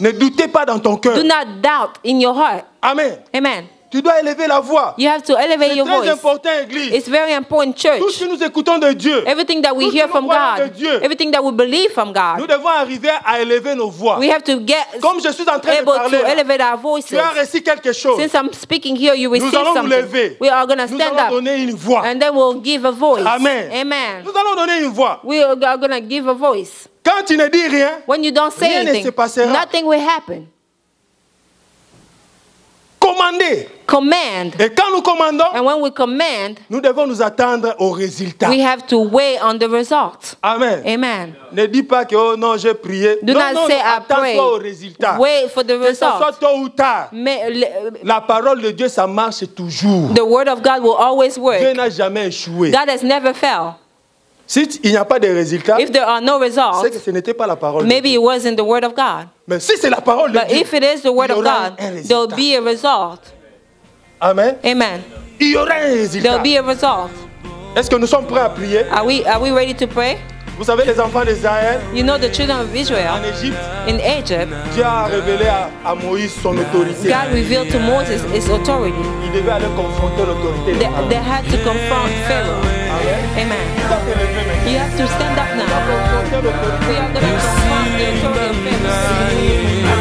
Ne doutez pas dans ton cœur. Do not doubt in your heart. Amen. Amen. Tu dois élever la voix. You have to elevate C'est your très voice. important, Église. It's very important, Tout ce church. que nous écoutons de Dieu, Everything that we Tout ce hear que from nous croyons de God, Dieu. everything that we believe from nous God, devons arriver à élever nos voix. we have to get Comme je suis en train de able parler, to là, elevate our tu voices. as reçu quelque chose. Since I'm speaking here, you receive Nous allons nous something. lever. We are going to Nous stand allons up donner une voix. and then we'll give a voice. Amen. Amen. Nous allons donner une voix. We are going to give a voice. Quand tu ne dis rien, When you don't say Rien ne se anything, passera. nothing will happen. commander. Command. Et quand nous commandons, And when we command, nous devons nous attendre au résultat. we have to wait on the result. Amen. Amen. Ne dis pas que oh non, j'ai prié. Do non, not non, say I prayed. attends-toi au résultat. Wait for the Que ce soit result. tôt ou tard. May- La parole de Dieu, ça marche toujours. The word of God will always Dieu work. n'a jamais échoué. God has never failed. Si il n'y a pas de résultat, If there are no c'est que results, ce n'était pas la parole de maybe Dieu. it wasn't the word of God. Mais si c'est la parole de But Dieu, if it is the word il y of aura God, un résultat. there'll be a result. Amen. Amen. Il y aura un résultat. There'll be a result. Est-ce que nous sommes prêts à prier? Are we ready to pray? Vous savez, les enfants d'Israël, You know the children of en Israel Égypte, in Egypt, Dieu a révélé à Moïse son autorité. God revealed to Moses his authority. Il devait aller confronter l'autorité. They had to confront Pharaoh. Amen. You have to stand up now. We are going to confront the authority of Pharaoh.